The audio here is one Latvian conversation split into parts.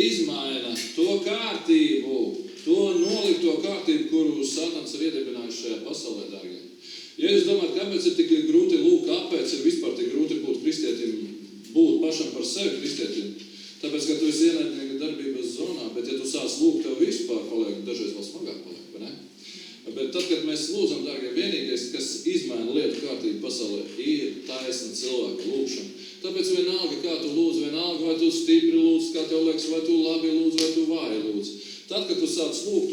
izmaina to kārtību, to nolikto kārtību, kuru Sātans ir iedibinājis šajā pasaulē, dārgie. Ja jūs domājat, kāpēc ir tik grūti lūgt, kāpēc ir vispār tik grūti būt kristietim, būt pašam par sevi kristietim? Tāpēc, ka tu esi ienaidnieka darbības zonā, bet ja tu sāc lūgt, tev vispār paliek, dažreiz vēl smagāk paliek, vai ne? Bet tad, kad mēs lūdzam, dārgie, vienīgais, kas izmaina lietu kārtību pasaulē, ir taisna cilvēka lūgšana. Tāpēc vienalga, kā tu lūdz, vienalga, vai tu stipri lūdz, kā tev liekas, vai tu labi lūdz, vai tu vāji lūdz. Tad, kad tu sāc lūgt,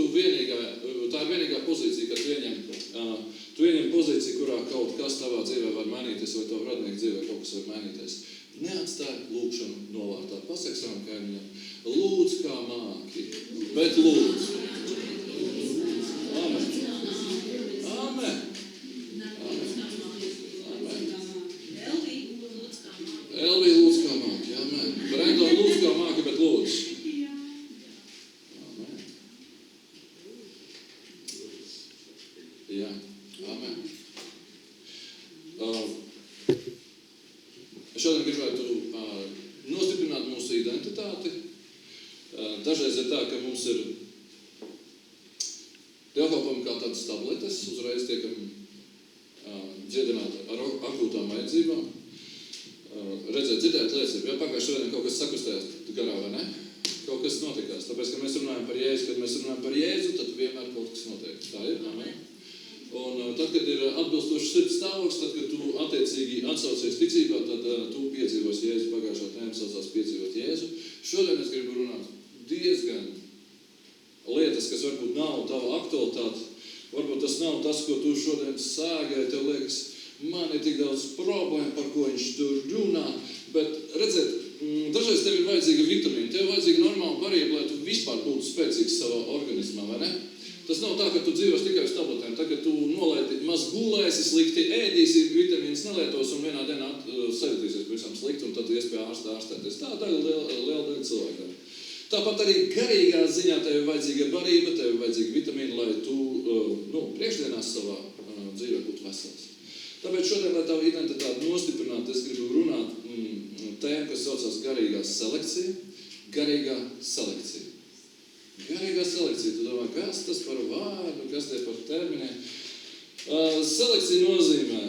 tā ir vienīgā pozīcija, kad tu ieņem pozīciju, kurā kaut kas tavā dzīvē var mainīties, vai tavu radnieku dzīvē kaut kas var mainīties. Neatstāj lūgšanu novārtā. Pasaki savam kaimiņam, lūdz kā māki, bet lūdz. Amen. Amen. Elvī lūdz kā māki, amen. Brendo lūdz kā māki, bet lūdz. Amen. Jā, amen. Šodien gribētu nostiprināt mūsu identitāti. Dažreiz ir tā, ka mums ir dievkalpojumi kā tādas tabletes, uzreiz tiekam dziedināti ar akūtām vajadzībām. Redzēt, dzirdēt liecību. Ja pagājušajā šodien kaut kas sakustējās garā, vai ne? Kaut kas notikās. Tāpēc, kad mēs runājam par Jēzu, tad vienmēr kaut kas notiek. Tā ir, amen. Un tad, kad ir atbilstošs sirds stāvoklis, tad, kad tu attiecīgi atsaucies ticībā, tad tu piedzīvos Jēzu. Pagājušā tēma saucās piedzīvot Jēzu. Šodien es gribu runāt diezgan lietas, kas varbūt nav tava aktualitāte. Varbūt tas nav tas, ko tu šodien sāgai, tev liekas, man ir tik daudz problēmu, par ko viņš tur runā. Bet, redziet, dažreiz tev ir vajadzīga vitamīna, tev ir vajadzīga normāla barība, lai tu vispār būtu spēcīgs savā organismā, vai ne? Tas nav tā, ka tu dzīvos tikai uz tabletēm. Tā, ka tu nolaidi maz gulēsi, slikti ēdīsi, vitamīnas nelietos un vienā dienā sajutīsies pavisam slikti un tad tu ies pie ārstēties. Tā liela daļa cilvēkiem. Tāpat arī garīgā ziņā tev ir vajadzīga barība, tev ir vajadzīga vitamīna, lai tu priekšdienās savā dzīvē būtu vesels. Tāpēc šodien, lai tavu identitāti nostiprinātu, es gribu runāt tēmu, kas saucās garīgā selekcija. Garīgā selekcija. Garīgā selekcija. Tu domā, kas tas par vārdu, kas tie par terminiem? Selekcija nozīmē,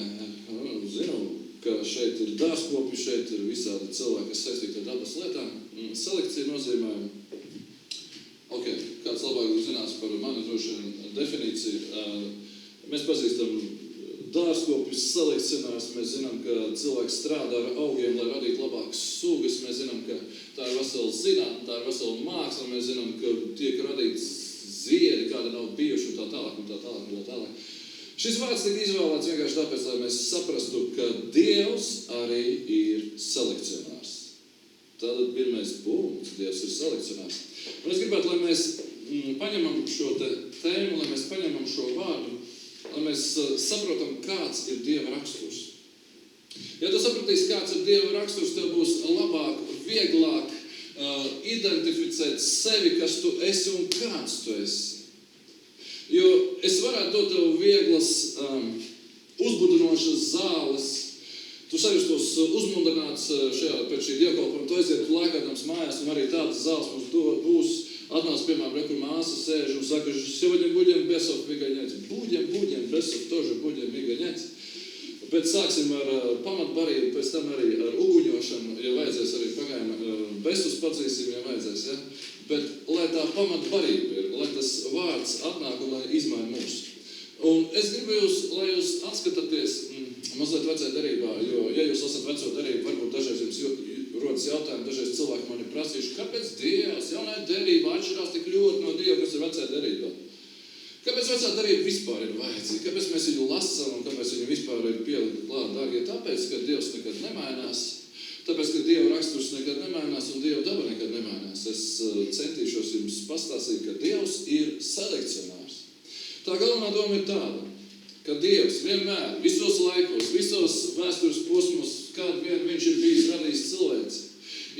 zinu, ka šeit ir dārzkopi, šeit ir visādi cilvēki, kas saistīti ar dabas lietām. Selekcija nozīmē, kāds labāk zinās par mani droši vien definīciju. Mēs pazīstam dārzkopjus, selekcionārus, mēs zinām, ka cilvēks strādā ar augiem, lai radītu labākas sugas, mēs zinām, ka tā ir vesela zinātne, tā ir vesela māksla, mēs zinām, ka tiek radīts ziedi, kāda nav bijuši un tā tālāk, un tā tālāk, un tā tālāk. Šis vārds tika izvēlēts vienkārši tāpēc, lai mēs saprastu, ka Dievs arī ir selekcionārs. Tātad pirmais punkts, Dievs ir selekcionārs. Un es gribētu, lai mēs paņemam šo tēmu, lai mēs paņemam šo vārdu, lai mēs saprotam, kāds ir Dieva raksturs. Ja tu sapratīsi, kāds ir Dieva raksturs, tev būs labāk, vieglāk identificēt sevi, kas tu esi un kāds tu esi. Jo es varētu dot tev vieglas, uzbudinošas zāles, tu sajustos uzmundrināts pēc šī dievkalpojuma, tu aiziet lēkādams mājās, un arī tādas zāles mums būs. Atnāc, piemēram, kur māsa sēž un saka, сегодня будем бесов выгонять. Будем, бесов тоже будем выгонять. Bet sāksim ar pamatbarību, pēc tam arī ar uguņošanu, ja vajadzēs arī pagaidām besus padzīsim, ja vajadzēs, ja? Bet lai tā pamatbarība ir, lai tas vārds atnāk un lai izmaina mūs. Un es gribu lai jūs atskatāties mazliet vecajā derībā, jo, ja jūs esat veco derību, varbūt dažreiz jums rodas jautājumi, dažreiz cilvēki man ir prasījuši, kāpēc Dievs jaunajā derībā atšķirās tik ļoti no Dieva, kas ir vecajā derībā? Kāpēc vecā derība vispār ir vajadzīga? Kāpēc mēs viņu lasām un kāpēc viņu vispār ir pielikt klāt? Dārgie, tāpēc, ka Dievs nekad nemainās, tāpēc, ka Dieva raksturs nekad nemainās un Dieva daba nekad nemainās. Es centīšos jums pastāstīt, ka Dievs ir selekcionārs. Tā galvenā doma ir tāda, ka Dievs vienmēr, visos laikos, visos vēstures posmos, kādu vien viņš ir bijis radījis cilvēci,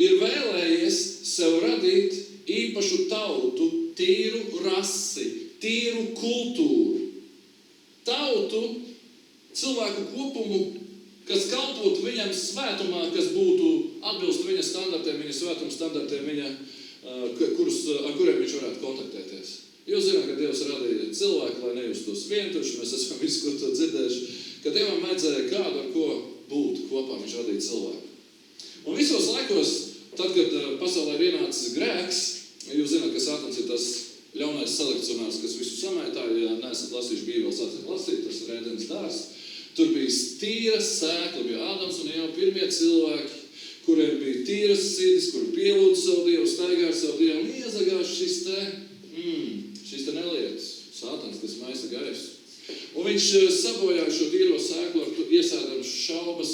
ir vēlējies sev radīt īpašu tautu, tīru rasi, tīru kultūru. Tautu, cilvēku kopumu, kas kalpotu viņam svētumā, kas būtu atbilst viņa standartiem, viņa svētuma standartiem, viņa ar kuriem viņš varētu kontaktēties. Jūs zināt, ka Dievs radīja cilvēku, lai nejustos vientuši, mēs esam visu, kur to dzirdējuši, ka Dievam vajadzēja kādu, ar ko būt kopā, viņš radīja cilvēku. Un visos laikos, tad, kad pasaulē ir ienācis grēks, jūs zināt, ka Sātans ir tas ļaunais selekcionārs, kas visu samaitāja, ja neesat lasījuši Bībeli, sāciet lasīt, tas ir Ēdenes dārzs. Tur bija tīra sēkla, bija Ādams un Ieva pirmie cilvēki, kuriem bija tīras sirdis, kuri pielūdza savu Dievu, staigāja savu Dievu un iezagās šis te nelietas, Sātans, kas maisa gaisu. Un viņš sabojāja šo tīro sēklu, iesēdams šaubas,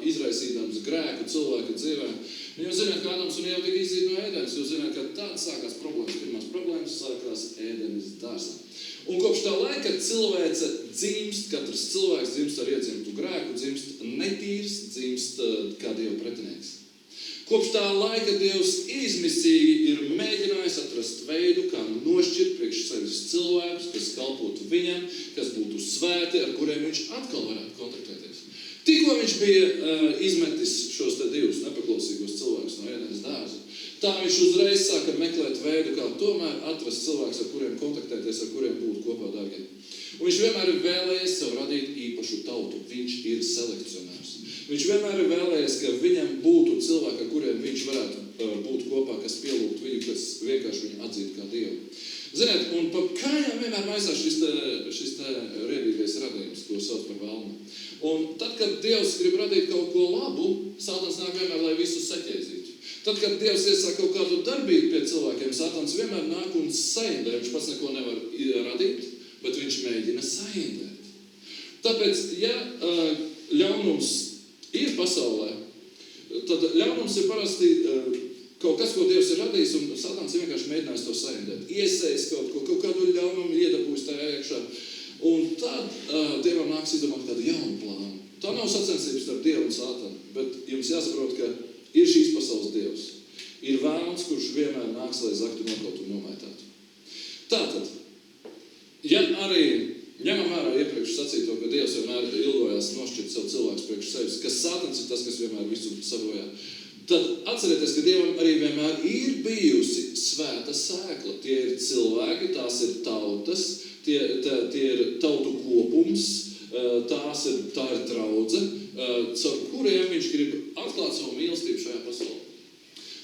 izraisīdams grēku cilvēku dzīvē. Un jūs zināt, ka Ādams un Ieva tika izdzīti no Ēdenes, jūs zināt, ka tāda sākās problēmas. Pirmās problēmas sākās Ēdenes dārzā. Un kopš tā laika cilvēce dzimst, katrs cilvēks dzimst ar iedzimtu grēku, dzimst netīrs, dzimst kā Dieva pretinieks. Kopš tā laika Dievs izmisīgi ir mēģinājis atrast veidu, kā nošķirt priekš sevis cilvēkus, kas kalpotu viņam, kas būtu svēti, ar kuriem viņš atkal varētu kontaktēties. Tikko viņš bija izmetis šos te divus nepaklausīgos cilvēkus no Ēdenes dārza, tā viņš uzreiz sāka meklēt veidu, kā tomēr atrast cilvēkus, ar kuriem kontaktēties, ar kuriem būt kopā dārgie. Un viņš vienmēr ir vēlējies sev radīt īpašu tautu. Viņš ir selekcionārs. Viņš vienmēr ir vēlējies, ka viņam būtu cilvēki, ar kuriem viņš varētu būt kopā, kas pielūgt viņu, kas vienkārši viņu atzītu kā Dievu. Ziniet, un pa kājām vienmēr maisās šis riebīgais radījums, ko sauc par velnu. Un tad, kad Dievs grib radīt kaut ko labu, Sātans nāk vienmēr, lai visu saķēzītu. Tad, kad Dievs iesāk kaut kādu darbību pie cilvēkiem, Sātans vienmēr nāk un saindē. Viņš pats neko nevar radīt, bet viņš mēģina saindēt. Tāpēc, ja ļaunums ir pasaulē, tad ļaunums ir parasti kaut kas, ko Dievs ir radījis, un Sātans vienkārši mēģinājis to saindēt. Iesējis kaut kādu ļaunumu iedabūs tajā iekšā. Un tad Dievam nāks izdomāt kādu jaunu plānu. Tā nav sacensības starp Dievu un Sātanu, bet jums jāsaprot, ka ir šīs pasaules Dievs. Ir vēlns, kurš vienmēr nāks, lai zaktu nokaut un nomaitātu. Tātad, ja arī ņemam vērā iepriekš sacīto, ka Dievs vienmēr ilgojās nošķirt sev cilvēkus priekš sevis, ka Sātans ir tas, kas vienmēr visu sabojā, tad atcerieties, ka Dievam arī vienmēr ir bijusi svēta sēkla. Tie ir cilvēki, tās ir tautas, tie ir tautu kopums, tā ir draudze, caur kuriem viņš grib atklāt savu mīlestību šajā pasaulē.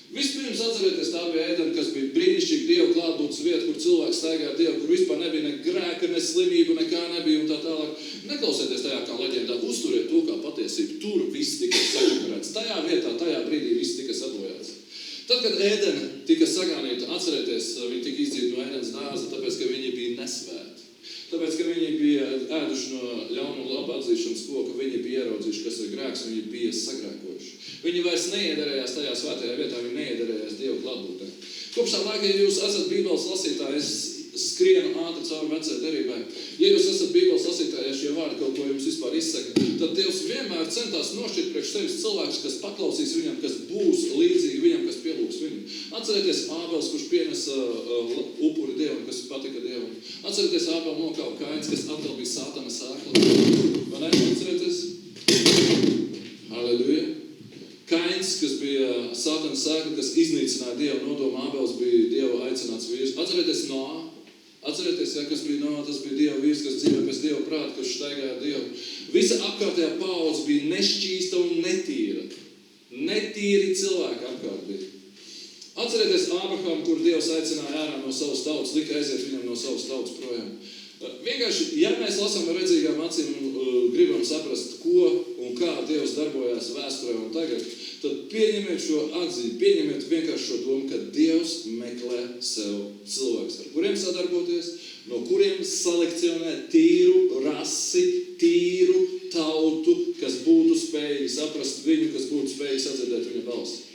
Vispirms atcerieties, tā bija Ēdena, kas bija brīnišķīga Dieva klātbūtnes vieta, kur cilvēks staigāja Dievu, kur vispār nebija ne grēka, ne slimību, nekā nebija un tā tālāk. Neklausieties tajā kā leģendā, uzturiet to kā patiesību. Tur viss tika saģeparēts. Tajā vietā, tajā brīdī viss tika sabojāts. Tad, kad Ēdena tika sagānīta, atcerieties, viņi tika izdzīti no Ēdenes dārza, tāpēc, ka viņi bija nesvēti. Tāpēc, ka viņi bija ēduši no ļaunu un labu atzīšanas koka, viņi bija ieraudzījuši, kas ir grēks, viņi bija sagrēkojuši. Viņi vairs neiederējās tajā svētajā vietā, viņi neiederējās Dieva klātbūtnē. Kopš tā laika, ja jūs esat Bībeles lasītāji, es skrienu ātri cauri vecajai derībai. Ja jūs esat Bībeles lasītāji, ja šie vārdi kaut ko jums vispār izsaka, tad Dievs vienmēr centās nošķirt priekš sevis cilvēkus, kas paklausīs viņam, kas būs līdzīgi viņam, kas pielūgs viņu. Atcerieties Ābels, kurš pienesa upuri Dievam, kas patika Dievam. Atcerieties Ābelu nokāva Kains, kas atkal bija Sātana sēkla. Vai ne? Atcerieties? Halleluja! Kains, kas bija Sātana sēkla, kas iznīcināja Dievu nodomu, Ābels bija Dieva aicināts vīrs. Atcerieties Noā. Atcerieties, ja, kas bija Noā, tas bija Dieva vīrs, kas dzīvoja pēc Dieva prāta, kas staigāja Dievu. Visa apkārtējā paudze bija nešķīsta un netīra. Netīri cilvēki apkārt bija. Atcerieties Ābraham, kur Dievs aicināja ārā no savas tautas, lika aiziet viņam no savas tautas projām. Vienkārši, ja mēs lasām ar redzīgām acīm un gribam saprast, ko un kā Dievs darbojās vēsturē un tagad, tad pieņemiet šo atziņu, pieņemiet vienkārši šo domu, ka Dievs meklē sev cilvēkus, ar kuriem sadarboties, no kuriem selekcionē tīru rasi, tīru tautu, kas būtu spējīgi saprast viņu, kas būtu spējīgi sadzirdēt viņa balsi.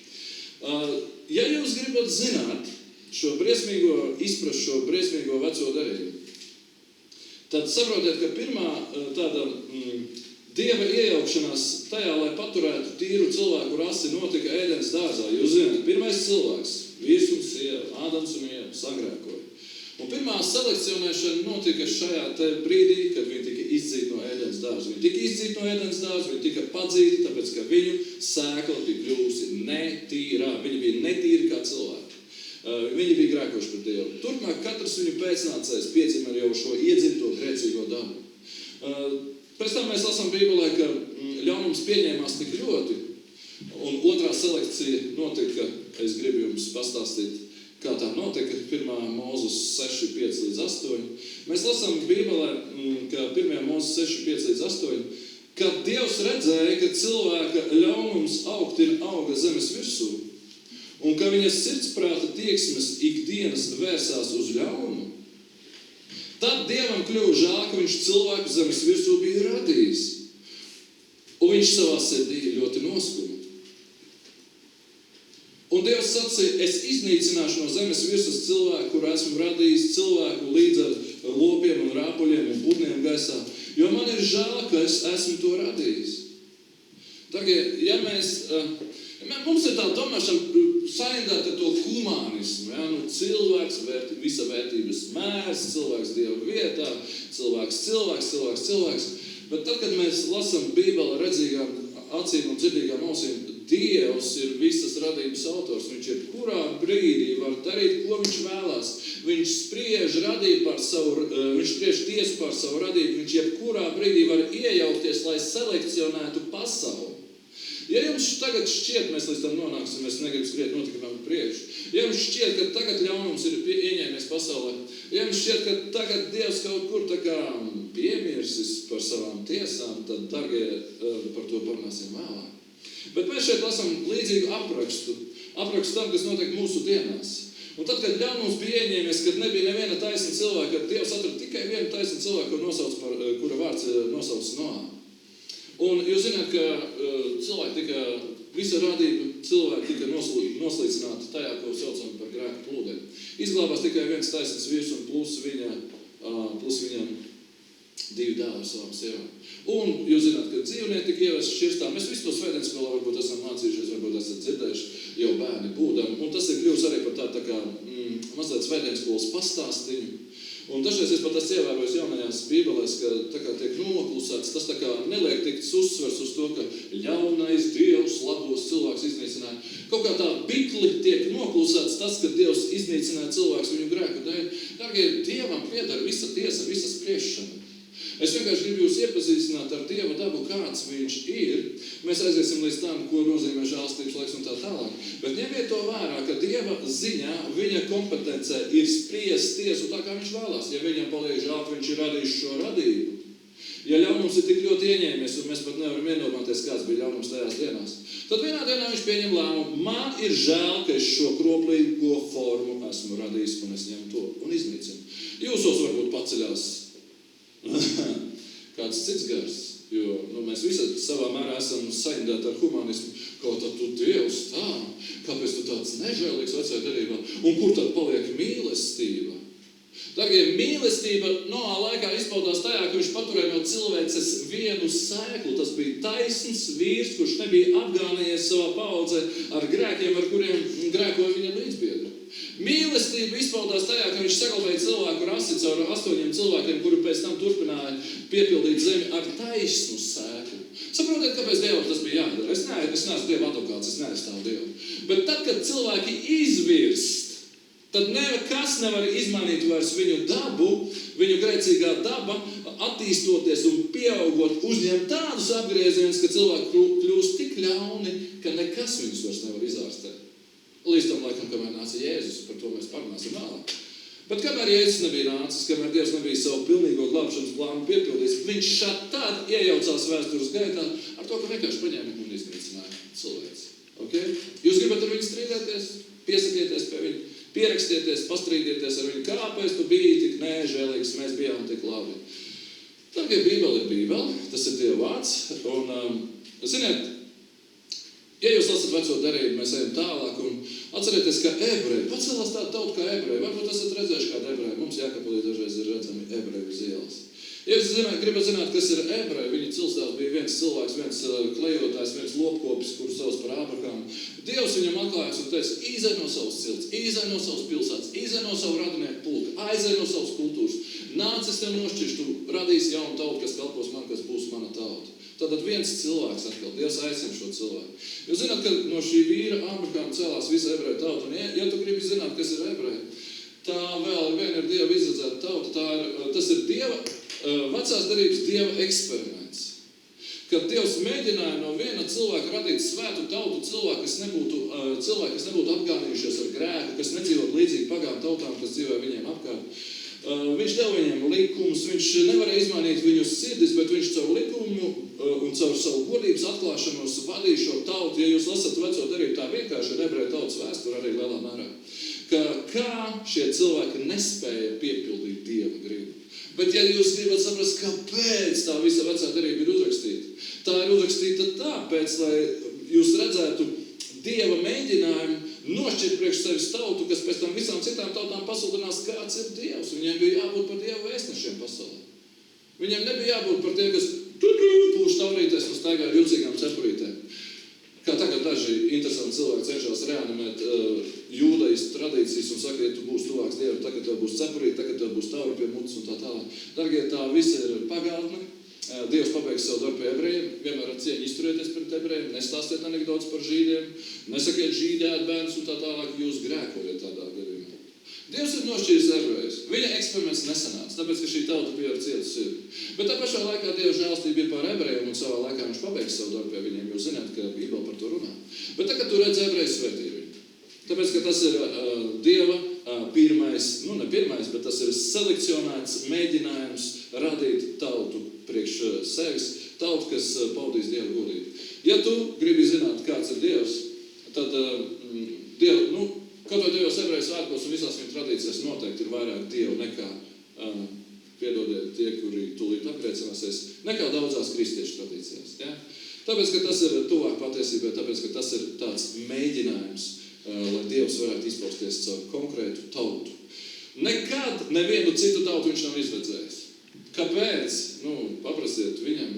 Ja jūs gribat zināt izprast šo briesmīgo veco derību, tad saprotiet, ka pirmā tāda Dieva iejaukšanās tajā, lai paturētu tīru cilvēku rasi, notika Ēdenes dārzā. Jūs zināt, pirmais cilvēks, vīrs un sieva, Ādams un Ieva, sagrēkoja. Un pirmā selekcionēšana notika šajā te brīdī, kad viņi tika izdzīti no Ēdenes dārza. Viņi tika izdzīti no Ēdenes dārza, viņi tika padzīti, tāpēc, ka viņu sēkla bija kļuvusi netīrā. Viņi bija netīri kā cilvēki. Viņi bija grēkojuši pret Dievu. Turpmāk katrs viņu pēcnācējs piedzima ar jau šo iedzimto grēcīgo dabu. Pēc tam mēs lasām Bībelē, ka ļaunums pieņēmās tik ļoti, un otrā selekcija notika, es gribu jums pastāstīt, kā tā notika, 1. Mūzes 6:5-8. Mēs lasām Bībelē, ka 1. Mūzes 6:5-8, kad Dievs redzēja, ka cilvēka ļaunums auga zemes virsū, un ka viņa sirdsprāta tieksmes ikdienas vērsās uz ļaunumu, tad Dievam kļuva žēl, ka viņš cilvēku zemes virsū bija radījis, un viņš savā sirdī ļoti noskuma. Un Dievs sacīja, es iznīcināšu no zemes virsmas cilvēku, kuru esmu radījis, cilvēku līdz ar lopiem un rāpuļiem un putniem gaisā, jo man ir žēl, ka es esmu to radījis. Tagad, ja mums ir tā domāšana saindāt ar to humānismu, ja? Cilvēks, visa vērtības mērs, cilvēks Dieva vietā, cilvēks. Bet tad, kad mēs lasām Bībeli redzīgām acīm un dzirdīgām ausīm, Dievs ir visas radības autors. Viņš jebkurā brīdī var darīt, ko viņš vēlās. Viņš spriež tiesu par savu radību. Viņš jebkurā brīdī var iejaukties, lai selekcionētu pasauli. Ja jums tagad šķiet, mēs līdz tam nonāksim, mēs negribam skriet notikumam priekšu. Ja jums šķiet, ka tagad ļaunums ir ieņēmies pasaulē, ja jums šķiet, ka tagad Dievs kaut kur tā kā piemirsis par savām tiesām, tad tagad par to parunāsim vēlāk. Bet mēs šeit lasām līdzīgu aprakstu tam, kas notiek mūsu dienās. Un tad, kad ļaunums bija ieņēmies, kad nebija neviena taisna cilvēka, kad Dievs atrada tikai vienu taisnu cilvēku, kura vārds nosauc Noā. Un jūs zināt, ka visa radība cilvēki tika noslīcināti tajā, ko saucam par grēku plūdiem. Izglābās tikai viens taisns vīrs un plus viņam 2 dēli ar savām sievām. Un jūs zināt, ka dzīvnieki tika ievesti šķirstā. Mēs visu to svētdienas skolā varbūt esam mācījušies, varbūt esat dzirdējuši jau bērni būdam. Un tas ir kļuvis arī par tā kā mazliet svētdienas skolas pastāstiņu. Un dažreiz es pat esmu ievērojis jaunajās Bībelēs, ka tā kā tiek noklusēts, tas tā kā neliek tikt uzsvers uz to, ka ļaunais Dievs labos cilvēks iznīcināja. Kaut kā tā bikli tiek noklusēts tas, ka Dievs iznīcināja cilvēks viņu grēku dēļ. Dārgie, Dievam pieder visa tiesa, visa spriešana. Es vienkārši gribu jūs iepazīstināt ar Dieva dabu, kāds viņš ir. Mēs aiziesim līdz tam, ko nozīmē žēlstības laiks un tā tālāk. Bet ņemiet to vērā, ka Dieva ziņā, viņa kompetencē ir spriest tiesu tā, kā viņš vēlās. Ja viņam paliek žēl, ka viņš ir radījis šo radību. Ja ļaunums ir tik ļoti ieņēmies, un mēs pat nevaram iedomāties, kāds bija ļaunums tajās dienās, tad vienā dienā viņš pieņem lēmumu. Man ir žēl, ka es šo kroplīgo formu esmu radījis, un es ņemu to un iznīcinu. Jūsos varbūt paceļās kāds cits gars, jo mēs visi savā mērā esam saindēti ar humanismu. Kā tad tu Dievs tā? Kāpēc tu tāds nežēlīgs vecajā derībā? Un kur tad paliek mīlestība? Dārgie, mīlestība Noā laikā izpaudās tajā, ka viņš paturēja no cilvēces vienu sēklu. Tas bija taisns vīrs, kurš nebija apgānījies savā paudzē ar grēkiem, ar kuriem grēkoja viņa līdzbiedri. Mīlestība izpaudās tajā, ka viņš saglabāja cilvēku rasi caur 8 cilvēkiem, kuri pēc tam turpināja piepildīt zemi ar taisnu sēklu. Saprotiet, kāpēc Dievam tas bija jādara? Es neesmu Dieva advokāts, es neaizstāvu Dievu. Bet tad, kad cilvēki izvirst, tad nekas nevar izmainīt vairs viņu dabu, viņu grēcīgā daba, attīstoties un pieaugot, uzņemt tādus apgriezienus, ka cilvēki kļūst tik ļauni, ka nekas viņus vairs nevar izārstēt. Līdz tam laikam, kamēr nāca Jēzus, par to mēs parunāsim vēlāk. Bet kamēr Jēzus nebija nācis, kamēr Dievs nebija savu pilnīgo glābšanas plānu piepildījis, viņš šādi iejaucās vēstures gaitā ar to, ka vienkārši paņēma un iznīcināja cilvēci. Okay? Jūs gribat ar viņu strīdēties, piesakieties pie viņu, pierakstieties, pastrīdieties ar viņu, kāpēc tu biji tik nežēlīgs, mēs bijām tik labi. Tagad Bībele ir Bībele, tas ir Dieva vārds, un, ziniet, ja jūs lasat veco derību, mēs ejam tālāk un atcerieties, ka ebreji, pacelās tāda tauta kā ebreji, varbūt esat redzējuši kādu ebreju, mums Jākapilī dažreiz ir redzami ebreju uz ielas. Ja jūs gribat zināt, kas ir ebreji, viņa cilstāvs bija viens cilvēks, viens klejotājs, viens lopkopis, kurš sauc par Ābrahāmu. Dievs viņam atklājas un teica, izej no savas cilts, izej no savas pilsētas, izej no savu radinieku pulka, aizej no savas kultūras. Nāc, es tev nošķiršu, tu radīsi jaunu tautu, kas kalpos man, kas būs mana tauta. Tātad viens cilvēks atkal, Dievs aicina šo cilvēku. Jūs zināt, ka no šī vīra Abrahama celās visa ebreju tauta, un ja tu gribi zināt, kas ir ebreji, tā vēl viena ir Dieva izredzēta tauta, tas ir Dieva, vecās darības Dieva eksperiments. Kad Dievs mēģināja no viena cilvēka radīt svētu tautu, cilvēku, kas nebūtu apgānījušies ar grēku, kas nedzīvot līdzīgi pagānu tautām, kas dzīvoja viņiem apkārt. Viņš deva viņiem likumus, viņš nevarēja izmainīt viņu sirdis, bet viņš caur likumu un caur savu godības atklāšanos vadīja šo tautu. Ja jūs lasat veco darību, tā vienkārši ir ebreju tautas vēsture arī lielā mērā. Kā šie cilvēki nespēja piepildīt Dieva gribu. Bet ja jūs gribat saprast, kāpēc tā visa vecā darība ir uzrakstīta, tā ir uzrakstīta tāpēc, lai jūs redzētu Dieva mēģinājumu nošķirt priekš sevis tautu, kas pēc tam visām citām tautām pasludinās, kāds ir Dievs. Viņiem bija jābūt par Dievu vēstnešiem pasaulē. Viņiem nebija jābūt par tiem, kas pūš taurītēs un staigā ar jūcīgām cepurītēm. Kā tagad daži interesanti cilvēki cenšas reanimēt jūdejas tradīcijas un saka, ja tu būsi tuvāks Dievam, tagad tev būs cepurīte, tagad tev būs tauri pie mutes un tā tālāk. Dargie, tā visa ir pagātne. Dievs pabeigs savu darbu pie ebrejiem, vienmēr ar cieņu izturieties pret ebrejiem, nestāstiet anekdotus par žīdiem, nesakiet žīdi ēd bērnus un tā tālāk, jūs grēkojat tādā gadījumā. Dievs ir nošķīris ebrejus. Viņa eksperiments nesanāca, tāpēc, ka šī tauta bija ar cietu sirdi. Bet tā pašā laikā Dieva žēlstība ir pār ebrejiem un savā laikā viņš pabeigs savu darbu pie viņiem, jūs zināt, ka Bībele par to runā. Bet tagad tu redz ebreju svētī viņu. Tāpēc, ka tas ir Dieva pirmais, ne pirmais, bet tas ir selekcionēts mēģinājums radīt tautu priekš sevis, tautu, kas paudīs Dievu godību. Ja tu gribi zināt, kāds ir Dievs, tad kaut vai Dievos ebreju svētkos un visās viņa tradīcijās noteikti ir vairāk Dievu nekā, piedodiet tie, kuri tūlīt apgrēcināsies, nekā daudzās kristiešu tradīcijās. Ja? Tāpēc, ka tas ir tuvāk patiesībai, tāpēc, ka tas ir tāds mēģinājums, lai Dievs varētu izpausties caur konkrētu tautu. Nekad nevienu citu tautu viņš nav izredzējis. Kāpēc? Paprasiet viņam.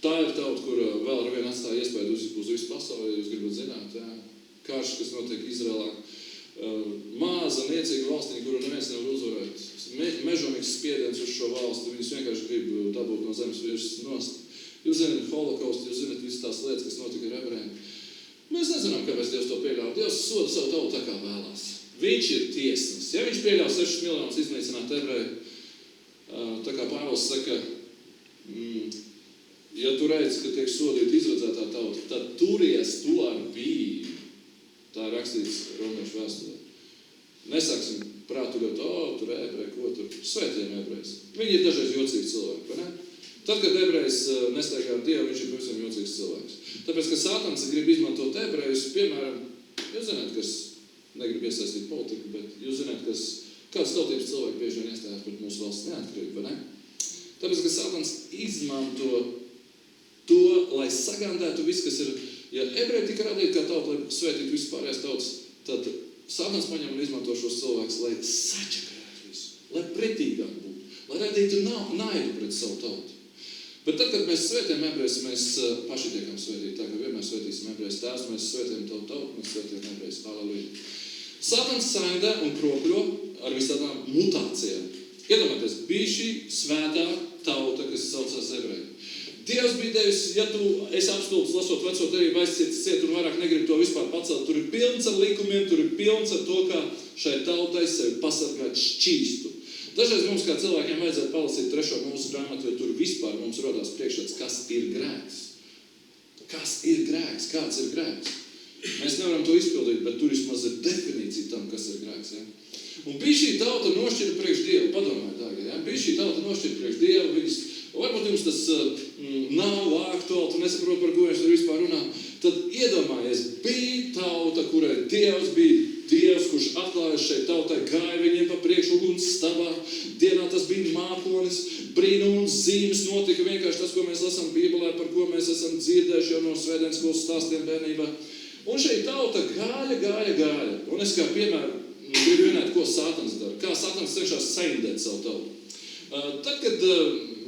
Tā ir tauta, kura vēl ar vienu atstāja iespēju uz visu pasauli, ja jūs gribat zināt. Jā. Karš, kas notiek Izrēlā. Māza, niecīga valstiņa, kuru neviens nevar uzvarēt. Mežonīgs spiediens uz šo valsti, viņus vienkārši grib dabūt no zemes virsmas nost. Jūs zināt holokaustu, jūs zināt visas tās lietas, kas notika ar ebrejiem. Mēs nezinām, kāpēc Dievs to pieļauj. Dievs soda savu tautu tā kā vēlās. Viņš ir tiesnis. Ja viņš pieļauj 6 miljonus iznīcināt ebreju, tā kā Pāvils saka, ja tu redzi, ka tiek sodīta izredzētā tauta, tad turies tu ar bību. Tā ir rakstīts Romiešu vēstulē. Nesāksim prātuļot, tur ebreji, ko tur, svētiem ebrejs. Viņi ir dažreiz jocīgi cilvēki, vai ne? Tad, kad ebrejs nestaigā ar Dievu, viņš ir pavisam jocīgs cilvēks. Tāpēc, ka Sātans grib izmantot ebrejus, piemēram, jūs zināt, kas negrib iesaistīt politiku, bet jūs zināt, kāds tautības cilvēki bieži vien iestājās pret mūsu valsts neatkarību, vai ne? Tāpēc, ka Sātans izmanto to, lai sagandētu visu, kas ir, ja ebreji tika radīti kā tauta, lai svētītu visu pārējās tautas, tad Sātans paņem un izmanto šos cilvēkus, lai sačakarētu visu, lai pretīgāk būtu, lai radītu naidu pret savu tautu. Bet tad, kad mēs svētījam ebrejus, mēs paši tiekam svētīti. Tā kā vienmēr svētīsim ebrejus tēvs, mēs svētījam tavu tautu, mēs svētījam ebrejus. Halleluja. Sātans saindē un kropļo ar visādām mutācijām. Iedomājieties, bija šī svētā tauta, kas saucās ebreji. Dievs bija devis, ja tu esi apstulbs lasot veco darību, aizciet un vairāk negribi to vispār pacelt, tur ir pilns ar likumiem, tur ir pilns ar to, kā šai tautai sevi pasargāt šķīstu. Dažreiz mums kā cilvēkiem vajadzētu palasīt 3. mūsu grāmatu, jo tur vispār mums rodās priekšstats, kas ir grēks. Kas ir grēks? Kāds ir grēks? Mēs nevaram to izpildīt, bet tur vismaz ir definīcija tam, kas ir grēks. Ja? Un bija šī tauta nošķirta priekš Dievu, padomājiet, dārgie. Ja? Bija šī tauta nošķirta priekš Dievu, varbūt jums tas nav aktuāli, tu nesaprot, par ko viņš tur vispār runā. Tad iedomājies, bija tauta, kurai Dievs bija Dievs, kurš atklājas šeit tautai, gāja viņiem pa priekšu uguns stabā. Dienā tas bija mākonis, brīnums un zīmes notika vienkārši tas, ko mēs lasām Bībelē, par ko mēs esam dzirdējuši jau no svētdienas skolas stāstiem bērnībā. Un šeit tauta gāja. Un es kā piemēru gribu minēt, ko Sātans dara, kā Sātans cenšas saindēt savu tautu. Tad, kad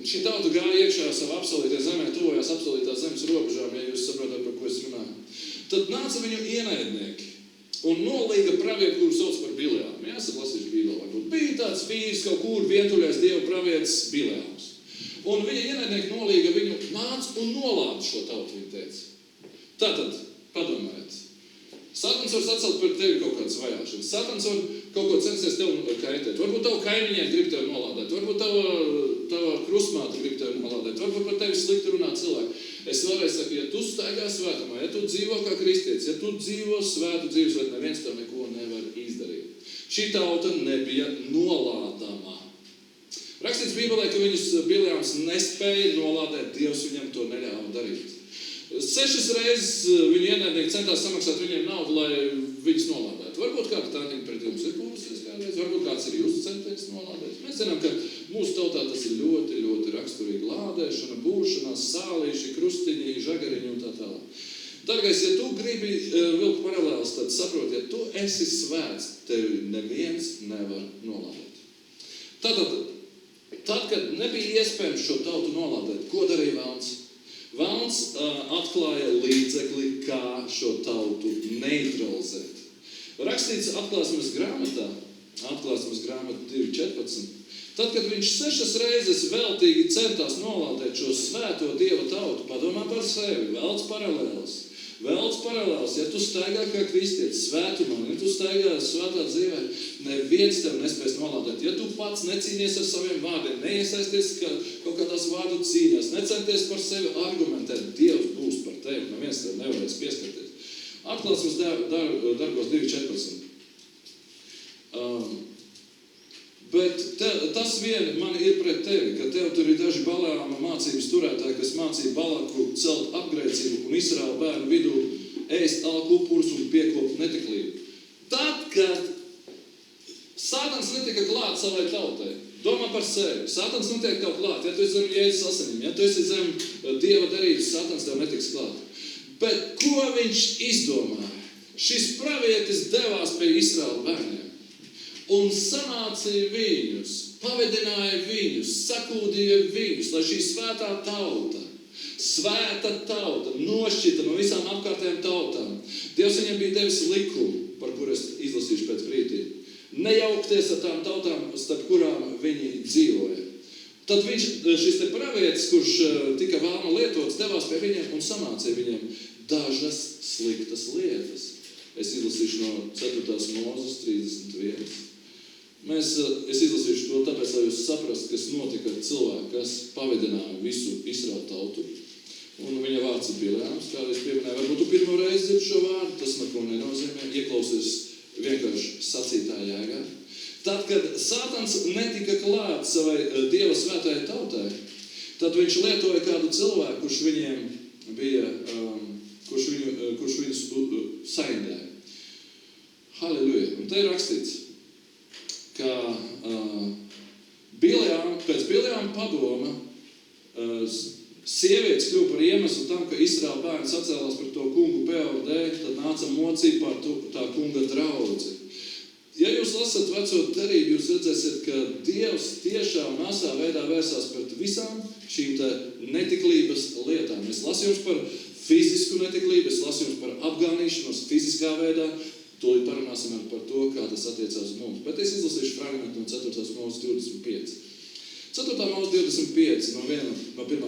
šī tauta gāja iekšā savu apsolītajā zemē, tuvojās apsolītās zemes robežām, ja jūs saprotat, par ko es runāju, tad nāca viņu ienaidnieki un nolīga pravietu, kuru sauc par Bileāmu. Jā, esat lasījuši Bībelē, varbūt. Bija tāds vīrs kaut kur vientuļais Dievu pravietis Bileāms. un viņa ienaidnieki nolīga viņu, nāc un nolādi šo tautu, viņa teica. Tātad, padomājiet. Satans var sacelt par tevi kaut kādas vajāšanas. Satans var kaut ko censties tev kaitēt. Varbūt tavu kaimiņiem grib tevi nolādēt. Varbūt tava krustmāte grib tevi nolādēt. Varbūt par tevi slikti runā cilvēki. Es vēlreiz saku, ja tu staigā svētumā, ja tu dzīvo kā kristietis, ja tu dzīvo svētu dzīvesveidu, neviens tev neko nevar izdarīt. Šī tauta nebija nolādāmā. Rakstīts Bībelē, ka viņus Biljāms nespēja nolādēt, Dievs viņam to neļāva darīt. 6 reizes viņu ienaidnieki centās samaksāt viņiem naudu, lai viņus nolādētu. Varbūt kāda tādiņa pret jums ir kūrusies kādreiz, varbūt kāds ir jūs centies nolādēt. Mēs zinām, ka mūsu tautā tas ir ļoti, ļoti raksturīgi lādēšana, būšanās, sālīši, krustiņi, žagariņi un tā tālāk. Dargais, ja tu gribi vilkt paralēlus, tad saproti, ja tu esi svēts, tevi neviens nevar nolādēt. Tātad, kad nebija iespējams šo tautu nolādēt, ko darīja Velns? Velns atklāja līdzekli, kā šo tautu neutralizēt. Rakstīts Atklāsmes grāmatā 2.14. Tad, kad viņš 6 reizes veltīgi centās nolādēt šo svēto Dieva tautu, padomā par sevi, velc paralēls, ja tu staigā kā kristietis svētumā, ja tu staigā svētā dzīvē, neviens tev nespēs nolādēt. Ja tu pats necīnies ar saviem vārdiem, neiesaisties kaut kādās vārdu cīņās, necenties par sevi argumentēt, Dievs būs par tevi, neviens tev nevarēs pieskarties. Atklāsmes darbos 2.14. Bet tas vien man ir pret tevi, ka tev tur ir daži Balāma mācības turētāji, kas mācīja Balaku celt apgrēcību un Izraēla bērnu vidū ēst alku upurus un piekopt netiklību. Tad, kad Sātans netika klāt savai tautai, domā par sevi, Sātans netiek tev klāt, ja tu esi zem Jēzus asiņiem, ja tu esi zem Dieva darības, Sātans tev netiks klāt. Bet ko viņš izdomāja? Šis pravietis devās pie Izraēla bērniem. Un sanācīja viņus, pavedināja viņus, sakūdīja viņus, lai šī svēta tauta, nošķita no visām apkārtējām tautām. Dievs viņam bija devis likumu, par kuru es izlasīšu pēc brīdī. Nejaukties ar tām tautām, starp kurām viņi dzīvoja. Tad šis te pravietis, kurš tika Velna lietots, devās pie viņiem un samācīja viņiem dažas sliktas lietas. Es izlasīšu no 4. Mūzes 31. Es izlasīšu to tāpēc, lai jūs saprastu, kas notika ar cilvēku, kas pavedināja visu Izraēlu tautu. Un viņa vārds ir Biljāms, kā es pieminēju. Varbūt tu pirmo reizi dzirdi šo vārdu, tas neko nenozīmē. Ieklausies vienkārši sacītā jēgā. Tad, kad Sātans netika klāt savai Dieva svētajai tautai, tad viņš lietoja kādu cilvēku, kurš viņiem bija, kurš viņus saindēja. Halleluja. Un te ir rakstīts, ka pēc Biljāma padoma sievietes kļuva par iemeslu tam, ka Izraēla bērni sacēlās par to kungu Peoru dēļ, tad nāca mocība par tā kunga draudzi. Ja jūs lasat veco derību, jūs redzēsiet, ka Dievs tiešām asā veidā vērsās pret visām šīm te netiklības lietām. Es lasu jums par fizisku netiklību, es lasu jums par apgānīšanos fiziskā veidā, tūlīt parunāsim par to, kā tas attiecās uz mums. Bet es izlasīšu fragmentu no 4. Mūzes 25. 4. Mūzes 25 no 1.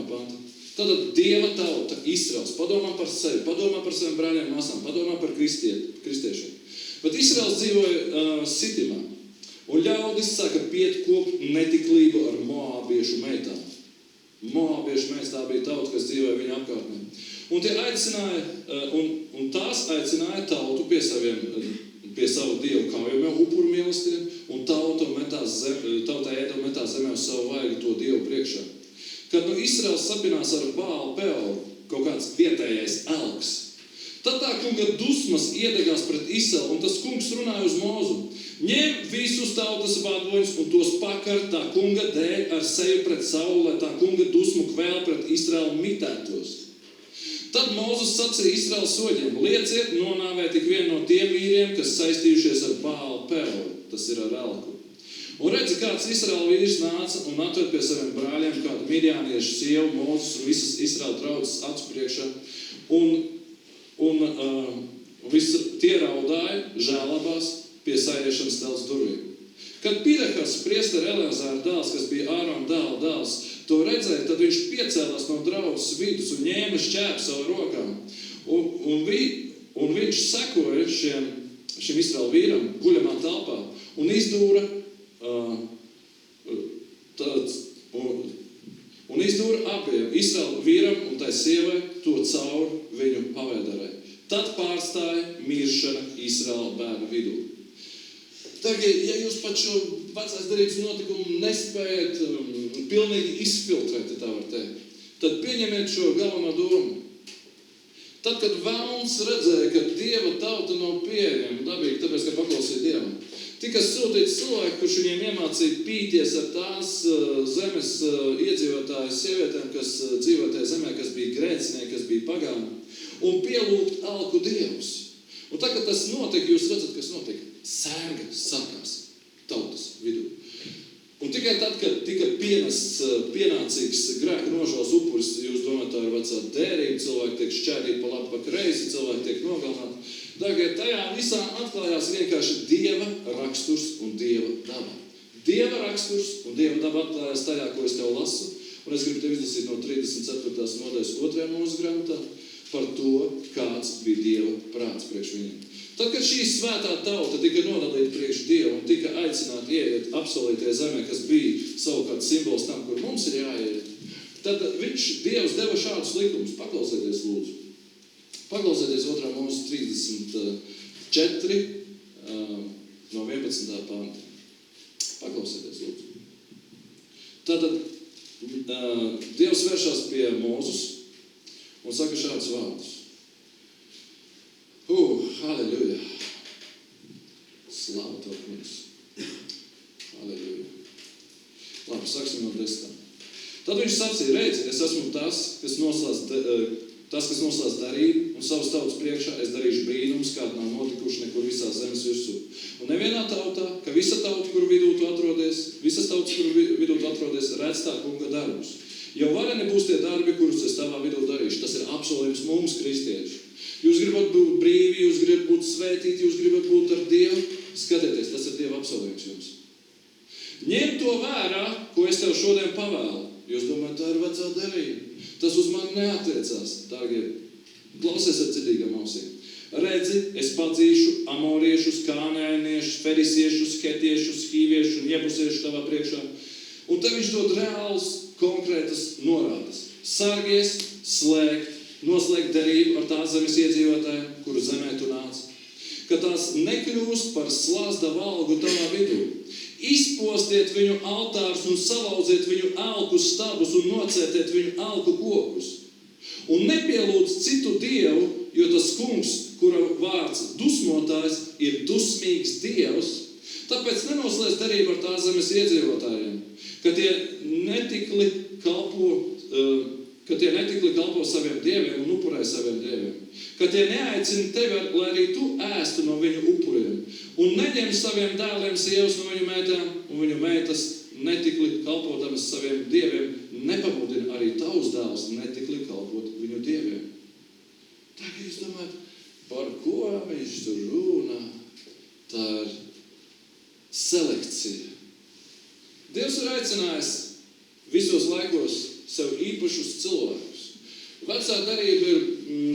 panta. Tātad Dieva tauta, Izraels, padomā par sevi, padomā par saviem brāļiem māsām, padomā par kristiešiem. Bet Izraels dzīvoja Sitimā, un ļaudis sāka pietkopt netiklību ar moābiešu meitām. Moābiešu meitas tā bija tauta, kas dzīvoja viņa apkārtnē. Un tās aicināja tautu pie savu dievu kaujamiem upuru mīlestiem, un tauta ēda un metās zemē uz savu vaigu to dievu priekšā. Kad Izraels sapinās ar Bālu Peoru, kaut kāds vietējais elks, tad tā kunga dusmas iedegās pret Izraelu, un tas kungs runāja uz Mozu. Ņem visus tautas vadoņus un tos pakar tā kunga dēļ ar seju pret sauli, lai tā kunga dusmu kvēl pret Izraelu mitētos. Tad Mozus sacīja Izraēlas soļiem, lieciet nonāvēt tik vienu no tiem vīriem, kas saistījušies ar Bālu Peoru, tas ir ar elku. Un redzi, kāds Izraēla vīrs nāca un atved pie saviem brāļiem kādu midjāniešu sievu, Mozus un visas Izraēla draudzes acu priekšā, un visi tie raudāja, žēlabās pie saiešanas telts durvīm. Kad Pinehas priestera Eleazāra dēls, kas bija Ārona dēls, to redzēja, tad viņš piecēlās no draudzes vidus un ņēma šķēpu savā rokām. Un viņš sekoja šim Izraēla vīram guļamā telpā un izdūra abiem Izraēla vīram un tai sievai to cauri viņu pavēdarai. Tad pārstāja miršana Izraēla bērnu vidū. Tagad, ja jūs pat šo vecās derības notikumu nespējat pilnīgi izfiltrēt, ja tā var teikt, tad pieņemiet šo galveno domu. Tad, kad Velns redzēja, ka Dieva tauta nav pieejama dabīgi, tāpēc, ka paklausīja Dievam, tika sūtīts cilvēki, kurš viņiem iemācīja pīties ar tās zemes iedzīvotāju sievietēm, kas dzīvotajā zemē, kas bija grēcinieki, kas bija pagāni, un pielūgt alku dievus. Un tā, kad tas notika, jūs redzat, kas notika. Sērga sākās tautas vidū. Un tikai tad, kad tika pienācīgs grēka nožēlas upuris, jūs domājat, tā ir vecā dērība, cilvēki tiek šķērdīti pa labi, pa kreisi, cilvēki tiek nogalināti. Tagad tajā visā atklājās vienkārši Dieva raksturs un Dieva daba. Dieva raksturs un Dieva daba atklājās tajā, ko es tev lasu, un es gribu tev izlasīt no 34. nodaļas 2. mūsu grāmatā par to, kāds bija Dieva prāts priekš viņiem. Tad, kad šī svētā tauta tika nodalīta priekš Dievu un tika aicināta ieiet apsolītajā zemē, kas bija savukārt simbols tam, kur mums ir jāiet, tad Dievs deva šādus likumus. Paklausieties, lūdzu. Paklausieties 2. mūsu 34 no 11. panta. Paklausieties, lūdzu. Tad Dievs vēršās pie Mūzus un saka šādus vārdus. Halleluja. Slāva tev, kungs. Halleluja. Labi, sāksim no 10. Tad viņš sacīja, redzi, es esmu tas, kas noslēdz darību, un savas tautas priekšā es darīšu brīnumus, kādi nav notikuši nekur visā zemes virsū. Un nevienā tautā, ka visa tauta, kuru vidū tu atrodies, visas tautas, kuru vidū tu atrodies, redz tā kunga darbus. Jo vareni būs tie darbi, kurus es tavā vidū darīšu. Tas ir apsolījums mums, kristieši. Jūs gribat būt brīvi, jūs gribat būt svētīti, jūs gribat būt ar Dievu. Skatieties, tas ir Dieva apsolījums jums. Ņem to vērā, ko es tev šodien pavēlu. Jūs domājat, tā ir vecā derība. Tas uz mani neatiecās. Dārgie, klausies ar dzirdīgām ausīm. Redzi, es padzīšu amoriešus, kānēniešus, ferisiešus, hetiešus, hīviešus un jebusiešus tavā priekšā. Un te viņš dod reāls, konkrētas norādes. Sargies, slēgt, noslēgt derību ar tās zemes iedzīvotājiem, kuru zemē tu nāc. Ka tās nekļūst par slazda valgu tavā vidū. Izpostiet viņu altārus un salauziet viņu alku stabus un nocētiet viņu alku kokus. Un nepielūdz citu dievu, jo tas kungs, kura vārds dusmotājs, ir dusmīgs dievs, tāpēc nenoslēdz derību ar tās zemes iedzīvotājiem, ka tie netikli kalpo saviem dieviem un upurē saviem dieviem. Ka tie neaicina tevi, lai arī tu ēstu no viņu upuriem. Un neņem saviem dēliem sievas no viņu meitām, un viņu meitas netikli kalpodamas saviem dieviem, nepamudina arī tavus dēlus netikli kalpot viņu dieviem. Tagad jūs domājat, par ko viņš tur runā? Tā ir selekcija. Dievs ir aicinājis visos laikos sev īpašus cilvēkus. Vecā derība ir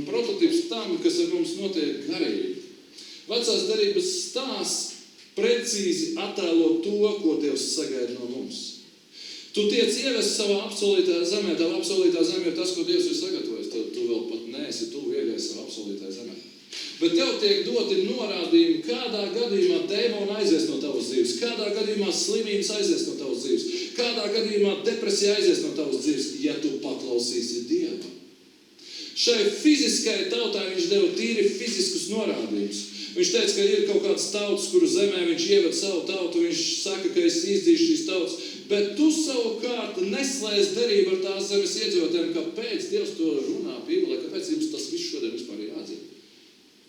prototips tam, kas ar mums notiek garīgi. Vecās derības stāsts precīzi attēlo to, ko Dievs sagaida no mums. Tu tiec ievest savā apsolītajā zemē. Tava apsolītā zeme ir tas, ko Dievs ir sagatavojis. Tu vēl pat neesi tuvu iegājis savā apsolītajā zemē. Bet tev tiek doti norādījumi, kādā gadījumā dēmoni aizies no tavas dzīves, kādā gadījumā slimības aizies no tavas dzīves, kādā gadījumā depresija aizies no tavas dzīves, ja tu paklausīsi Dievam. Šai fiziskai tautai viņš deva tīri fiziskus norādījumus. Viņš teica, ka ir kaut kāds tautas, kuru zemē viņš ieved savu tautu, viņš saka, ka es izdzīšu šīs tautas, bet tu savukārt neslēdz derību ar tās zemes iedzīvotājiem, kāpēc Dievs to runā Bībelē, kāpēc jums tas viss šodien vispār ir jādzird?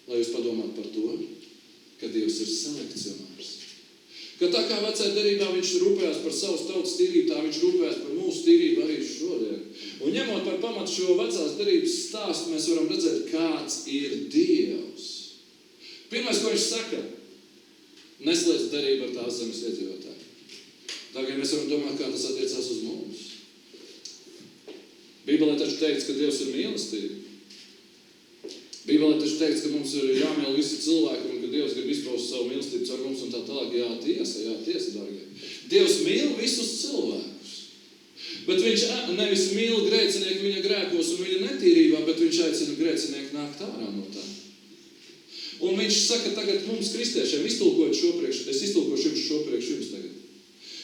Lai jūs padomātu par to, ka Dievs ir selekcionārs. Ka tā kā vecā derībā viņš rūpējās par savas tautas tīrību, tā viņš rūpējās par mūsu tīrību arī šodien. Un ņemot par pamatu šo vecās derības stāstu, mēs varam redzēt, kāds ir Dievs. Pirmais, ko viņš saka, neslēdz derību ar tās zemes iedzīvotāju. Tagad mēs varam domāt, kā tas attiecās uz mums. Bībelē taču teikts, ka Dievs ir mīlestība. Bībelē taču teikts, ka mums ir jāmīl visi cilvēki un ka Dievs grib izpaust savu mīlestību caur mums un tā tālāk. Jā, tiesa, dārgie. Dievs mīl visus cilvēkus. Bet viņš nevis mīl grēcinieku viņa grēkos un viņa netīrībā, bet viņš aicina grēcinieku nākt ārā no tā. Un viņš saka tagad mums kristiešiem, es iztulkošu jums jums tagad.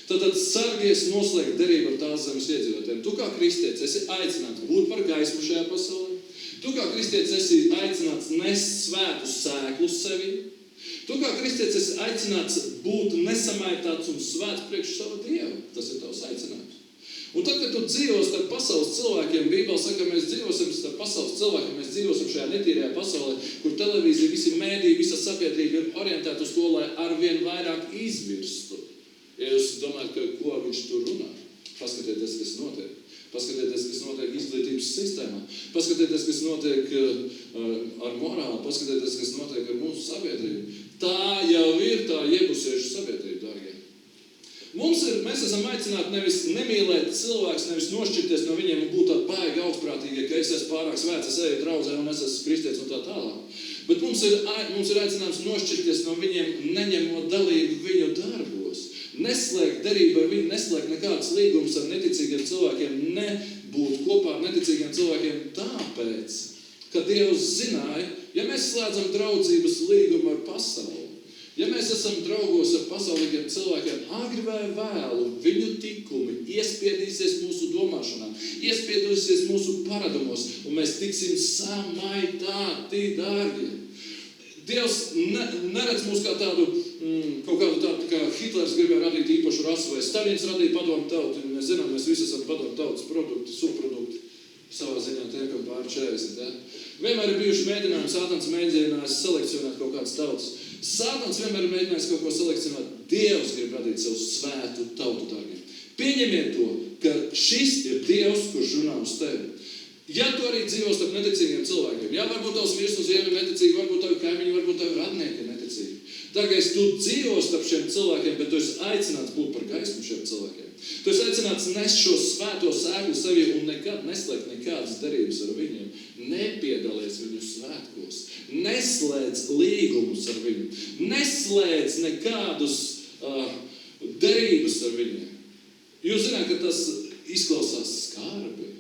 Tad sargies noslēgt derību ar tās zemes iedzīvotājiem. Tu kā kristietis esi aicināts būt par gaismu šajā pasaulē. Tu kā kristietis esi aicināts nest svētu sēklu sevi. Tu kā kristietis esi aicināts būt nesamaitāts un svēts priekš savu Dievu. Tas ir tavs aicinājums. Un tad, kad tu dzīvo starp pasaules cilvēkiem, Bībele saka, ka mēs dzīvosim starp pasaules cilvēkiem, mēs dzīvosim šajā netīrajā pasaulē, kur televīzija, visi mēdī, visa sabiedrība ir orientēta uz to, lai arvien vairāk izvirstu. Ja jūs domājat, ko viņš tur runā, paskatieties, kas notiek. Paskatieties, kas notiek izglītības sistēmā. Paskatieties, kas notiek ar morālu. Paskatieties, kas notiek ar mūsu sabiedrību. Tā jau ir tā iebusieša sabiedrība, dārgie. Mēs esam aicināti nevis nemīlēt cilvēkus, nevis nošķirties no viņiem un būt tādi baigi augstprātīgi, ka es esmu pārāk svēts, es eju draudzē un es esmu kristietis un tā tālāk. Bet mums ir aicinājums nošķirties no viņiem, neņemot dalību viņu darbos. Neslēgt derību ar viņu, neslēgt nekādas līgumus ar neticīgiem cilvēkiem, nebūt kopā ar neticīgiem cilvēkiem tāpēc, ka Dievs zināja, ja mēs slēdzam draudzības līgumu ar pasauli, ja mēs esam draugos ar pasaulīgiem cilvēkiem, agri vai vēlu, viņu tikumi iespiedīsies mūsu domāšanā, iespiedīsies mūsu paradumos, un mēs tiksim samaitāti, dārgie. Dievs neredz mūs kā tādu, kaut kādu tādu, kā Hitlers gribēja radīt īpašu rasu, vai Stalins radīja padomu tautu, un mēs zinām, mēs visi esam padomu tautas produkti, subprodukti, savā ziņā tiekam pār 40, ja? Vienmēr ir bijuši mēģinājumi, Sātans mēģinājis selekcionēt kaut kādas tautas. Sātans vienmēr ir mēģinājis kaut ko selekcionēt. Dievs grib radīt savu svētu tautu, dārgie. Pieņemiet to, ka šis ir Dievs, kurš runā uz tevi. Ja tu arī dzīvo starp neticīgiem cilvēkiem, ja varbūt tavs vīrs un sieva ir neticīgi, varbūt tavi kaimiņi, varbūt tavi radnieki ir neticīgi. Dārgais, tu dzīvo starp šiem cilvēkiem, bet tu esi aicināts būt par gaismu šiem cilvēkiem. Tu esi aicināts nest šo svēto sēklu sevi un nekad neslēgt nekādas derības ar viņiem. Nepiedalies viņu svētkos. Neslēdz līgumus ar viņu. Neslēdz nekādus derības ar viņiem. Jūs zināt, ka tas izklausās skarbi.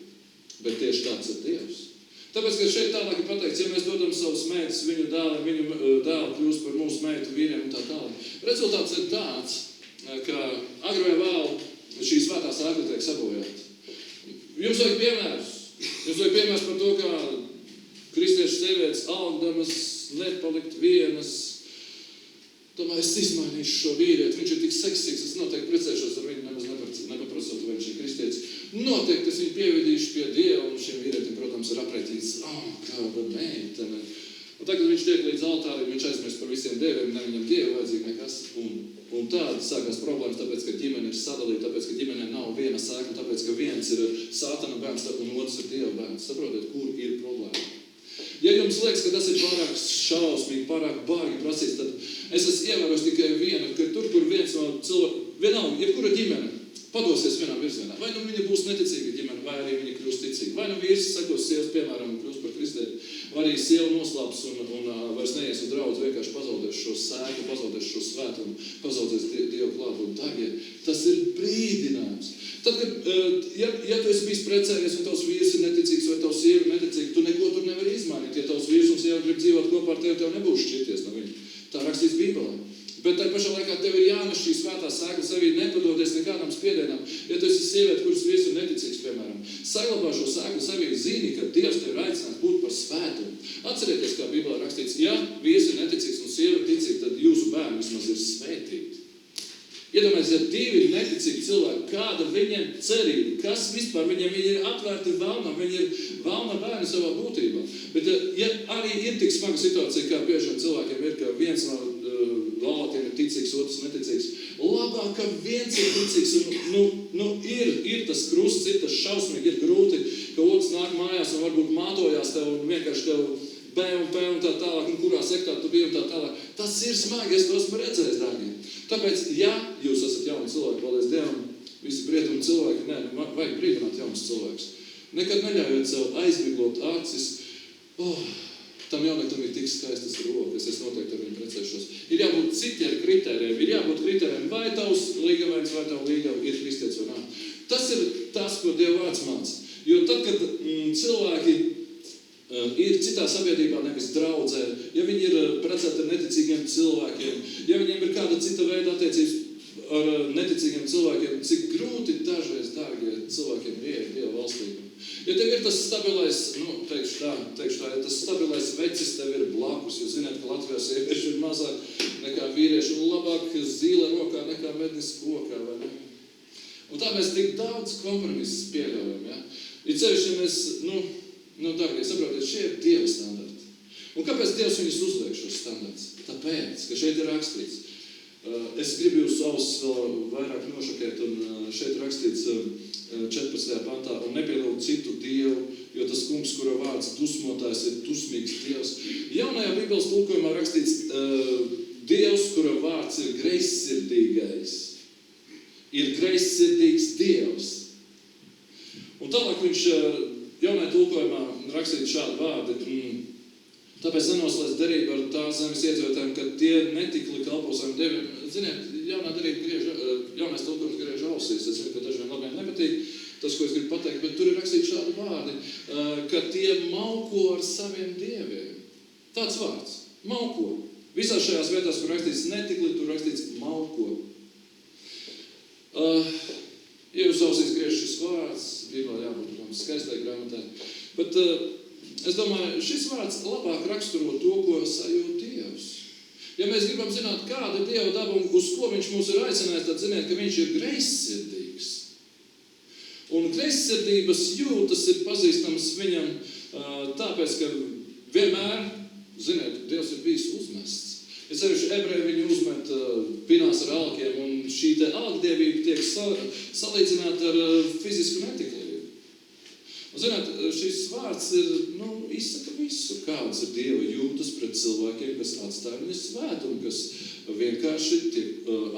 Bet tieši tāds ir Dievs. Tāpēc, ka šeit tālāk ir pateikts, ja mēs dodam savus meitas viņu dēliem, viņu dēlu kļūst par mūsu meitu vīriem un tā tālāk. Rezultāts ir tāds, ka agri vai vēlu šī svētā sēkla tiek sabojāta. Jums vajag piemērs. Jums vajag piemērs par to, kā kristiešu sievietes augdamas nepalikt vienas. Tomēr es izmainīšu šo vīrieti. Viņš ir tik seksīgs, es noteikti precēšos ar viņu, nemaz nepaprasot, vai viņš ir kristietis. Noteikti es viņu pievedīšu pie Dieva, un šiem vīrietim, protams, ir aprēķīts, kāda meitene. Un tagad, kad viņš tiek līdz altārim, viņš aizmirst par visiem dieviem, ne viņam Dievu vajadzīgi nekas. Un tāda sākās problēmas, tāpēc, ka ģimene ir sadalīta, tāpēc, ka ģimenē nav viena sēkla, tāpēc, ka viens ir Sātana bērns un otrs ir Dieva bērns. Saprotiet, kur ir problēma? Ja jums liekas, ka tas ir pārāk šausmīgi, pārāk bārgi prasīts, tad es esmu ievērojis tikai vienu, ka tur, kur viens no cilvēku, vienalga, jebkura ģimene, padosies vienā virzienā. Vai nu viņa būs neticīga ģimene, vai arī viņa kļūst ticīga. Vai nu vīrs sekos sievas, piemēram, un kļūst par kristieti, vai arī sieva noslāps un vairs neies uz draudzi, vienkārši pazaudēs šo sēku, pazaudēs šo svētumu, pazaudēs Dievu klātbūtni. Dārgie, tas ir brīdinājums. Tad, kad, ja tu esi bijis precējies un tavs vīrs ir neticīgs vai tavs sieva ir neticīga, tu neko tur nevari izmainīt. Ja tavs vīrs un sieva grib dzīvot kopā ar tevi, tev nebūs šķirties no viņa. Tā rakstīts Bībelē. Bet tai pašā laikā tev ir jānes šī svētā sēkla sevī, nepadoties nekādam spiedienam. Ja tu esi sieviete, kuras vīrs ir neticīgs, piemēram, saglabā šo sēklu sevī, zini, ka Dievs tev ir aicināts būt par svētumu. Atcerieties, kā Bībelē rakstīts, ja vīrs ir neticīgs un sieva ir ticīga, tad jūsu bērni vismaz ir svētīti. Iedomājieties, ja divi ir neticīgi cilvēki, kāda viņiem cerība, kas vispār viņi ir atvērti vēlnam, viņi ir vēlna bērni savā būtībā. Bet ja arī ir tik smaga situācija, kā biežiem cilvēkiem ir, ka viens no laulātiem ir ticīgs, otrs neticīgs. Labāk, ka viens ir ticīgs un ir tas krusts, ir tas šausmīgi, ir grūti, ka otrs nāk mājās un varbūt mātojās tev un vienkārši tev un tā tālāk, un kurā sektā tu biji un tā tālāk. Tas ir smagi, es to esmu redzējis, dārgie. Tāpēc, ja jūs esat jauni cilvēki, paldies Dievam, visi briedumi cilvēki, vajag brīdināt jaunus cilvēkus. Nekad neļaujot sev aizmiglot acis. Tam jaunekam ir tik skaistas rokas, es noteikti ar viņu precēšos. Ir jābūt citiem kritērijiem, ir jābūt kritērijiem, vai tavs līgavains, vai tavu līgavu ir kristietis vai nā. Tas ir tas, ko Dieva vārds māca. Jo tad, kad cilvēki ir citā sabiedrībā, nevis draudzē, ja viņi ir precēti ar neticīgiem cilvēkiem, ja viņiem ir kāda cita veida attiecības ar neticīgiem cilvēkiem, cik grūti dažreiz, dārgie cilvēkiem ieiet Dieva valstībā. Ja tev ir tas stabilais, teikšu tā, ja tas stabilais vecis tev ir blakus, jo zināt, ka Latvijā sievieši ir mazāk nekā vīrieši un labāk zīle rokā nekā mednis kokā, vai ne? Un tā mēs tik daudz kompromisus pieļaujam, ja? Ir cevišķi, ja mēs, dārgie, saprotiet, šie ir Dieva standarti. Un kāpēc Dievs viņus uzliek šos standartus? Tāpēc, ka šeit ir rakstīts. Es gribu jūs ausis vēl vairāk nošokēt, un šeit rakstīts 14. pantā, un nepielūgt citu Dievu, jo tas kungs, kura vārds dusmotājs, ir dusmīgs Dievs. Jaunajā Bībeles tulkojumā rakstīts Dievs, kura vārds ir greizsirdīgais. Ir greizsirdīgs Dievs. Un tālāk viņš jaunajā tulkojumā rakstīts šādu vārdu. Tāpēc nenoslēdz derību ar tās zemes iedzīvotājiem, ka tie netikli kalpo saviem dieviem. Ziniet, jaunais tulkojums griež ausīs. Es zinu, ka dažiem labiem nepatīk tas, ko es gribu pateikt, bet tur ir rakstīts šādi vārdi, ka tie malko ar saviem dieviem. Tāds vārds. Malko. Visās šajās vietās, kur rakstīts netikli, tur rakstīts malko. Ja jūs ausīs griež šis vārds, Bībelē jābūt, protams, skaistai grāmatai, bet es domāju, šis vārds labāk raksturo to, ko sajūt Dievs. Ja mēs gribam zināt, kāda ir Dieva daba un uz ko viņš mūs ir aicinājis, tad ziniet, ka viņš ir greizsirdīgs. Un greizsirdības jūtas ir pazīstams viņam tāpēc, ka vienmēr, ziniet, Dievs ir bijis uzmests. Ja sevišķi ebreji viņu uzmet pinās ar alkiem, un šī te alkdievība tiek salīdzināta ar fizisku netiklību. Un, zināt, šis vārds ir, izsaka visu, kāds ir Dieva jūtas pret cilvēkiem, kas atstāja viņu svētumu, kas vienkārši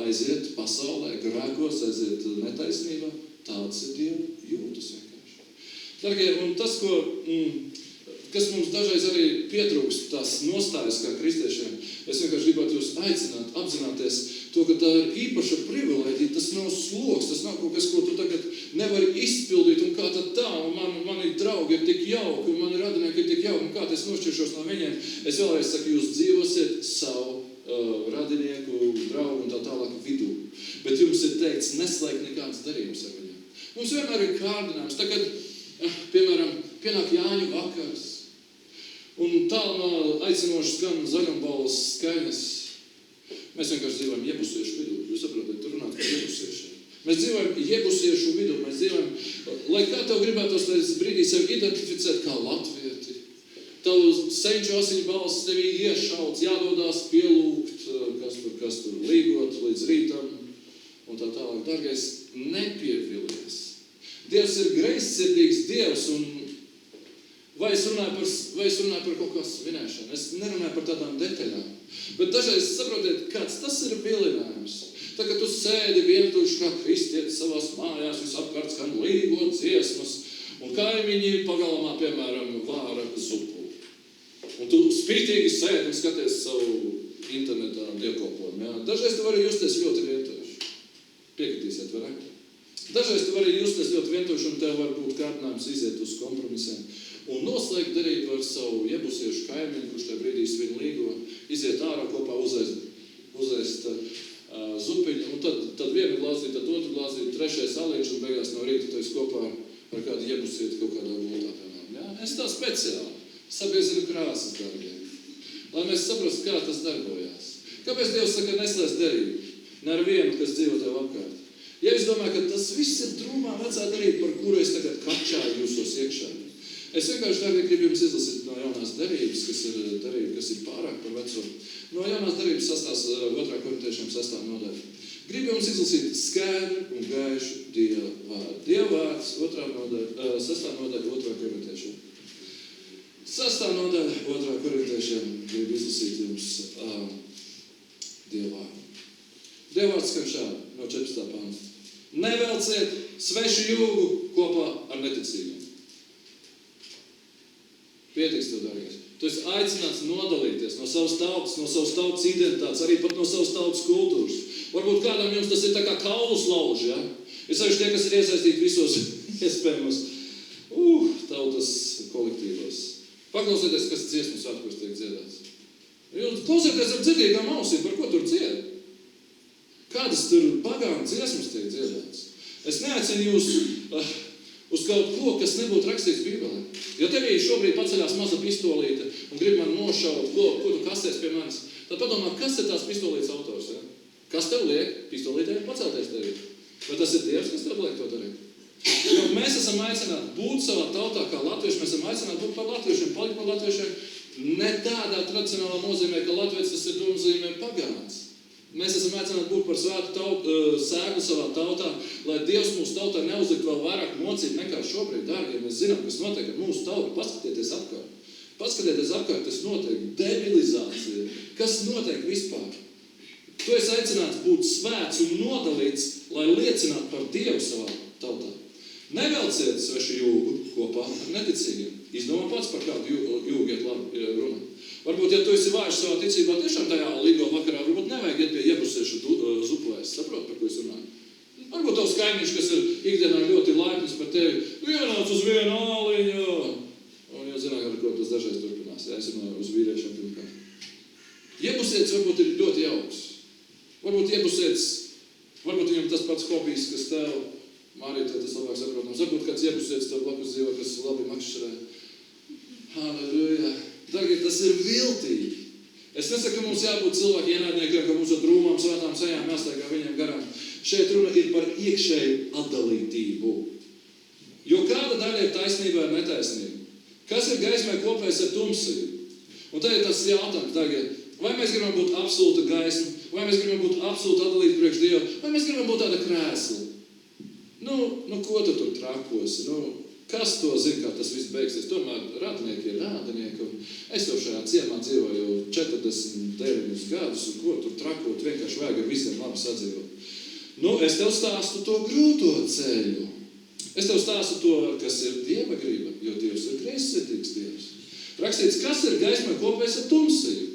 aiziet pasaulē, grēkos, aiziet netaisnībā. Tāds ir Dieva jūtas vienkārši. Dargie, un tas, kas mums dažreiz arī pietrūkst, tās nostājas kā kristiešiem, es vienkārši gribētu jūs aicināt, apzināties to, ka tā ir īpaša privilēģija, tas nav sloks, tas nav kaut kas, ko tu tagad nevari izpildīt, un kā tad tā, un mani draugi ir tik jauki, un mani radinieki ir tik jauki, un kā es nošķiršos no viņiem. Es vēlreiz saku, jūs dzīvosiet savu radinieku, draugu un tā tālāk vidū. Bet jums ir teikts, neslēgt nekāds darījums ar viņiem. Mums vienmēr ir kārdinājums. Tagad, piemēram, pienāk Jāņu vakars, un tālumā aicinošas gan zaļumbalvas skaņas. Mēs vienkārši dzīvojam jebusiešu vidū. Jūs saprotat, tur runāt par jebusiešiem. Mēs dzīvojam jebusiešu vidū. Mēs dzīvojam, lai kā tev gribētos tajā brīdī sevi identificēt kā latvieti. Tavu senču asiņu balss tevī iešauts, jādodās pielūgt, kas tur līgot līdz rītam un tā tālāk. Dargais, nepievilies. Dievs ir greizsirdīgs Dievs, un vai es runāju par kaut kā svinēšanu? Es nerunāju par tādām detaļām. Bet dažreiz saprotiet, kāds tas ir vilinājums. Tā, kad tu sēdi vientuļš kā kristietis savās mājās, visapkārt skan līgot dziesmas, un kaimiņi pagalmā, piemēram, vāra zupu. Un tu spītīgi sēdi un skaties savu internetā dievkalpojumu. Ja? Dažreiz tu vari justies ļoti vientuļš. Piekritīsiet, vai ne? Dažreiz tu vari justies ļoti vientuļš, un tev var būt kārdinājums iziet uz kompromisiem. Un noslēgt darību ar savu jebusiešu kaimiņu, kurš tajā brīdī svin līgo, iziet ārā kopā uzēst zupiņu, un tad vienu glāzīt, tad otru glāzīt, trešais aliņš, un beigās no rīta tu esi kopā ar kādu jebusieti kaut kādā gultā. Ja? Es tā speciāli sabiezinu krāsas, dārgie, lai mēs saprastu, kā tas darbojās. Kāpēc Dievs saka, neslēdz derību? Ne ar vienu, kas dzīvo tev apkārt. Ja es domāju, ka tas viss ir drūmā vecā derība, par kuru es tagad kačāju jūsos iekšā. Es vienkārši, dārgie, gribu jums izlasīt no jaunās derības, kas ir derība, kas ir pārāk par veco. No jaunās derības 2. korintiešiem 6. nodaļa. Gribu jums izlasīt skaidru un gaišu Dieva vārdu. Dieva vārds 6. nodaļa 2. korintiešiem. 6. nodaļa 2. korintiešiem gribu izlasīt jums Dieva vārdu. Dieva vārds skan šādi no 14. panta. Nevelciet svešu jūgu kopā ar neticīgiem. Pietiks tev, dārgais. Tu esi aicināts nodalīties no savas tautas identitātes, arī pat no savas tautas kultūras. Varbūt kādam jums tas ir tā kā kaulus lauži, ja? Es saku, tie, kas ir iesaistīti visos iespējamos tautas kolektīvos. Paklausieties, kas dziesmu svētkos tiek dziedāts. Jūs klausieties ar dzirdīgām ausīm, par ko tur dzied? Kādas tur pagānu dziesmas tiek dziedātas? Es neaicinu jūs uz kaut ko, kas nebūtu rakstīts Bībelē. Ja tevī šobrīd paceļās maza pistolīte un grib man nošaut, ko tu kasties pie manis, tad padomā, kas ir tās pistolītes autors? Ja? Kas tev liek pistolītē pacelties tevī? Vai tas ir Dievs, kas tev liek to darīt? Jo mēs esam aicināti būt savā tautā kā latvieši, mēs esam aicināti būt par latviešiem, palikt par latviešiem. Ne tādā tradicionālā nozīmē, ka latviečs tas ir nozīmē pagāns. Mēs esam aicināti būt par svētu sēklu savā tautā, lai Dievs mūsu tautā neuzlikt vēl vairāk mocīt nekā šobrīd. Dārgie, mēs zinām, kas notiek ar mūsu tautu. Paskatieties apkārt. Paskatieties apkārt, kas notiek. Debilizācija. Kas notiek vispār? Tu esi aicināts būt svēts un nodalīts, lai liecinātu par Dievu savā tautā. Nevelciet svešu jūgu kopā ar neticīgiem. Izdomā pats, par kādu jūgu iet labi runa. Varbūt, ja tu esi vājš savā ticībā, tiešām tajā līgo vakarā, varbūt nevajag iet pie iebusiešu zuplēs. Saprot, par ko es runāju? Varbūt tavs kaimiņš, kas ir ikdienā ļoti laipnis par tevi, vienāc uz vienu āliņu. Un jau zināt, ar ko tas dažreiz turpinās. Ja, es runāju uz vīriešiem pirmkārt. Iebusietis varbūt ir ļoti jauks. Varbūt iebusietis, varbūt viņam tas pats hobijs, kas tev, Mārija, tas labāk saprotams. Varbūt kāds iebusietis tev blakus dzīvo, kas labi makšķerē. Halleluja. Dargie, tas ir viltīgi. Es nesaku, ka mums jābūt cilvēki ienaidniekiem, ka mums ar drūmām, svētām sejām jāstaigā viņiem garām. Šeit runa ir par iekšēju atdalītību. Jo kāda daļa ir taisnība vai netaisnība? Kas ir gaismai kopējs ar tumsību? Un tad ir tas jautājums, dargie, vai mēs gribam būt absolūta gaisma, vai mēs gribam būt absolūti atdalīti priekš Dievu, vai mēs gribam būt tāda krēsla? Nu, ko tu tur trakosi? Kas to zina, kā tas viss beigsies? Tomēr radinieki ir rādinieki, un es jau šajā ciemā dzīvoju 49 gadus, un ko tur trakot, vienkārši vajag ar visiem labi sadzīvot. Es tev stāstu to grūto ceļu. Es tev stāstu to, kas ir Dieva griba, jo Dievs ir greizsirdīgs Dievs. Rakstīts, kas ir gaismai kopējs ar tumsību?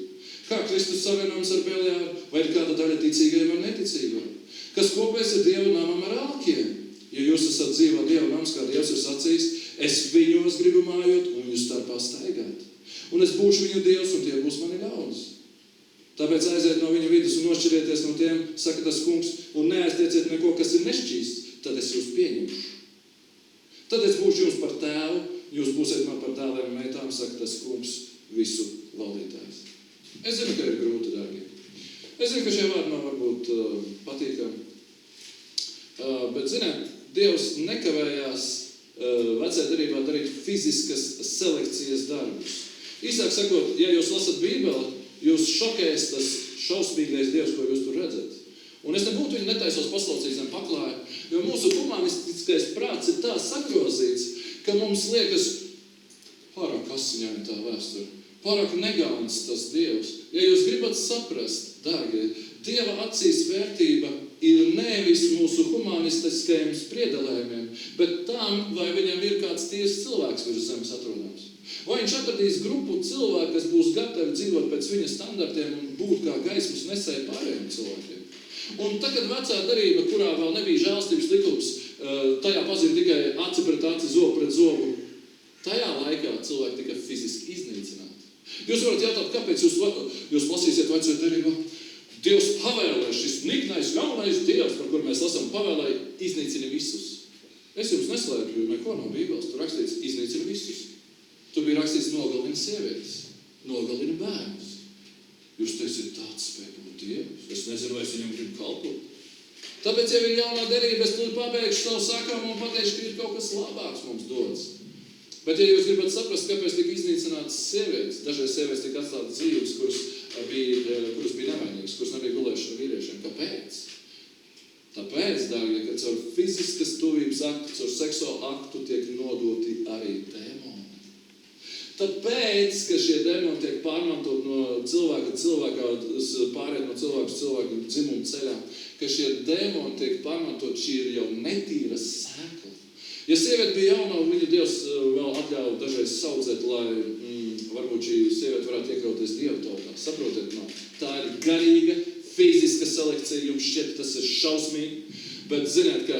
Kā Kristus savienojums ar Beliāru, vai ir kāda daļa ticīgajiem vai neticīgajiem? Kas kopējs ir Dieva namam ar alkiem? Ja jūs esat dzīvo Dieva nams, kā Dievs ir sacījis, es viņos gribu mājot un viņus starpā staigāt. Un es būšu viņu Dievs, un tie būs mani ļaudis. Tāpēc aiziet no viņu vidus un nošķirieties no tiem, saka tas kungs, un neaiztieciet neko, kas ir nešķīsts, tad es jūs pieņemšu. Tad es būšu jums par tēvu, jūs būsiet man par dēliem un meitām, saka tas kungs, visu valdītājs. Es zinu, ka ir grūti, dārgie. Es zinu, ka šie vārdi nav varbūt patīkami. Bet, ziniet, Dievs nekavējās vecajā darbā darīt fiziskas selekcijas darbus. Īsāk sakot, ja jūs lasat Bībeli, jūs šokēs tas šausmīgais Dievs, ko jūs tur redzat. Un es nebūtu viņu netaisos paslaucīt zem paklāja, jo mūsu humanistiskais prāts ir tā sagrozīts, ka mums liekas pārāk asiņaini tā vēsture, pārāk negāns tas Dievs. Ja jūs gribat saprast, dārgie, Dieva acīs vērtība ir nevis mūsu humanistiskajiem spriedelējumiem, bet tam, vai viņam ir kāds tiesas cilvēks virs zemes atrodams. Vai viņš atradīs grupu cilvēku, kas būs gatavi dzīvot pēc viņa standartiem un būt kā gaismas nesēji pārējiem cilvēkiem. Un tagad vecā darība, kurā vēl nebija žēlstības likums, tajā pazina tikai aci pret aci, zobu pret zobu. Tajā laikā cilvēki tika fiziski iznīcināti. Jūs varat jautāt, kāpēc jūs lasīsiet vecā darībā? Dievs pavēlē, šis niknais, jaunais Dievs, par kur mēs lasām, pavēlē, iznīcina visus. Es jums neslēpju, jo neko no Bībeles. Tur rakstīts, iznīcina visus. Tur bija rakstīts, nogalina sievietes, nogalina bērnus. Jūs teiksiet, tāds spēj būt Dievs. Es nezinu, vai es viņam gribu kalpot. Tāpēc, ja ir jaunā derība, es tur pabeigšu savu sakām un pateikšu, ka ir kaut kas labāks mums dots. Bet, ja jūs gribat saprast, kāpēc tika iznīcinātas sievietes, dažreiz sievietes tika atstātas dzīves, kuras bija nevainīgas, kuras nebija gulējušas ar vīriešiem. Kāpēc? Tāpēc, dārgie, ka caur fiziskas tuvības aktu, caur seksuālu aktu tiek nodoti arī dēmoni. Tāpēc, ka šie dēmoni tiek pārmantot no cilvēka cilvēkā, pāriet no cilvēka cilvēku dzimumu ceļā, ka šie dēmoni tiek pārmantot, šī ir jau netīra sēkla. Ja sieviete bija jauna, viņu Dievs vēl atļauj dažreiz saudzēt, lai varbūt šī sieviete varētu iekrauties Dieva tautā. Saprotiet, tā ir garīga, fiziska selekcija, jums šķiet, tas ir šausmīgi, bet ziniet, ka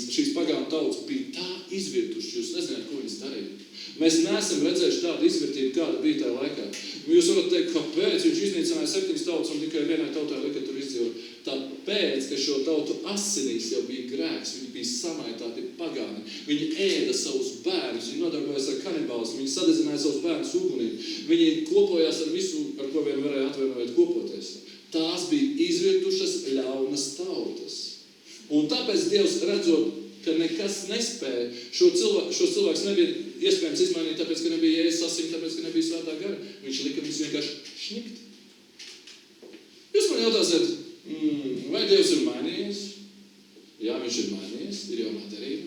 šīs pagānu tautas bija tā izvirtušas, jūs nezināt, ko viņas darīja. Mēs neesam redzējuši tādu izvērtību, kāda bija tajā laikā. Jūs varat teikt, kāpēc viņš iznīcināja 7 tautas un tikai vienai tautai lika tur izdzīvot. Tāpēc, ka šo tautu asinīs jau bija grēks, viņi bija samaitāti pagāni. Viņi ēda savus bērnus, viņi nodarbojās ar kanibālismu, viņi sadedzināja savus bērnus ugunī. Viņi kopojās ar visu, ar ko vien varēja atvainojot kopoties. Tās bija izvirtušas ļaunas tautas. Un tāpēc Dievs redzot, ka nekas nespēja, šos cilvēkus nebija iespējams izmainīt, tāpēc, ka nebija Jēzus asins, tāpēc, ka nebija svētā gara. Viņš lika viņus vienkārši šņikt. Jūs man jautāsiet, vai Dievs ir mainījies? Jā, viņš ir mainījies, ir jaunā derība.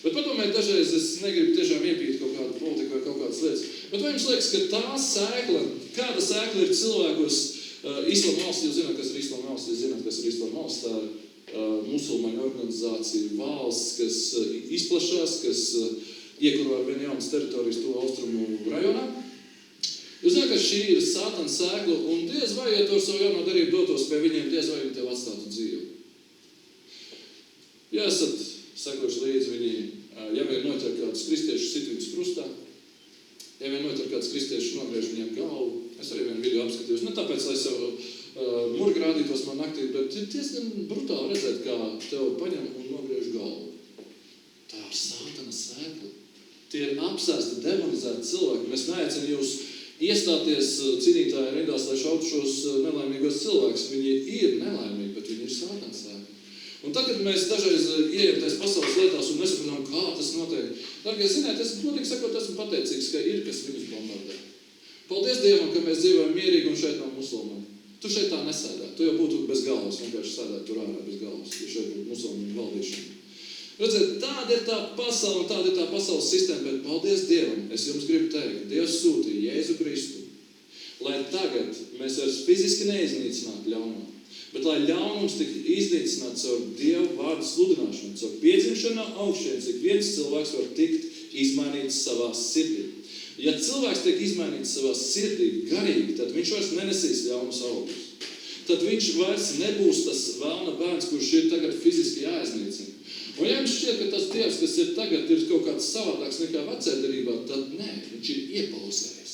Bet padomājiet, dažreiz es negribu tiešām iepīt kaut kādu politiku vai kaut kādas lietas. Bet vai jums liekas, ka tā sēkla, kāda sēkla ir cilvēkos, Islama valsts, jūs zināt, kas ir Islama valsts, jūs zināt, kas ir Islama valsts, tā ir musulmaņu organizācija, valsts, kas izplašās, kas iekuro ar vienu jaunas teritorijas to austrumu rajonā. Jūs zināt, ka šī ir sātana sēkla, un diez vai, ja tu ar savu jauno darību dotos pie viņiem, diez vai viņi tev atstātu dzīvi. Ja esat sekojuši līdzi viņi, ja vien noķer kādus kristiešus sit viņus krustā, ja vien noķer kādus kristiešus nogriež viņiem galvu, es arī vienu video apskatījos, ne tāpēc, lai sev murgi rādītos man naktī, bet ir diezgan brutāli redzēt, kā tev paņem un nogriež galvu. Tā ir sātana sēkla. Tie ir apsēsti, demonizēti cilvēki. Mēs neaicinām jūs iestāties cīnītāju rindās, lai šautu šos nelaimīgos cilvēkus. Viņi ir nelaimīgi, bet viņi ir sātana sēkla. Un tagad mēs dažreiz ieejam tais pasaules lietās un nesaprotam, kā tas notiek. Dargie, ziniet, es godīgi sakot, esmu pateicīgs, ka ir, kas viņus bombardē. Paldies Dievam, ka mēs dzīvojam mierīgi un šeit nav musulmaņi. Tu šeit tā nesēdē. Tu jau būtu bez galvas, vienkārši sēdēt tur ārā bez galvas, ja šeit būtu musulmaņu valdīšana. Redziet, tāda ir tā pasaule un tāda ir tā pasaules sistēma, bet paldies Dievam, es jums gribu teikt, Dievs sūtīja Jēzu Kristu, lai tagad mēs vairs fiziski neiznīcinātu ļaunumu, bet lai ļaunums tik iznīcināts caur Dievu vārdu sludināšanu, caur piedzimšanu no augšienes, ik viens cilvēks var tikt izmainīts savā sirdī. Ja cilvēks tiek izmainīts savā sirdī garīgi, tad viņš vairs nenesīs ļaunus augļus. Tad viņš vairs nebūs tas vēlna bērns, kurš ir tagad fiziski jāiznīcina. Un ja jums šķiet, ka tas Dievs, kas ir tagad, ir kaut kāds savādāks nekā vecajā derībā, tad nē, viņš ir iepauzējis.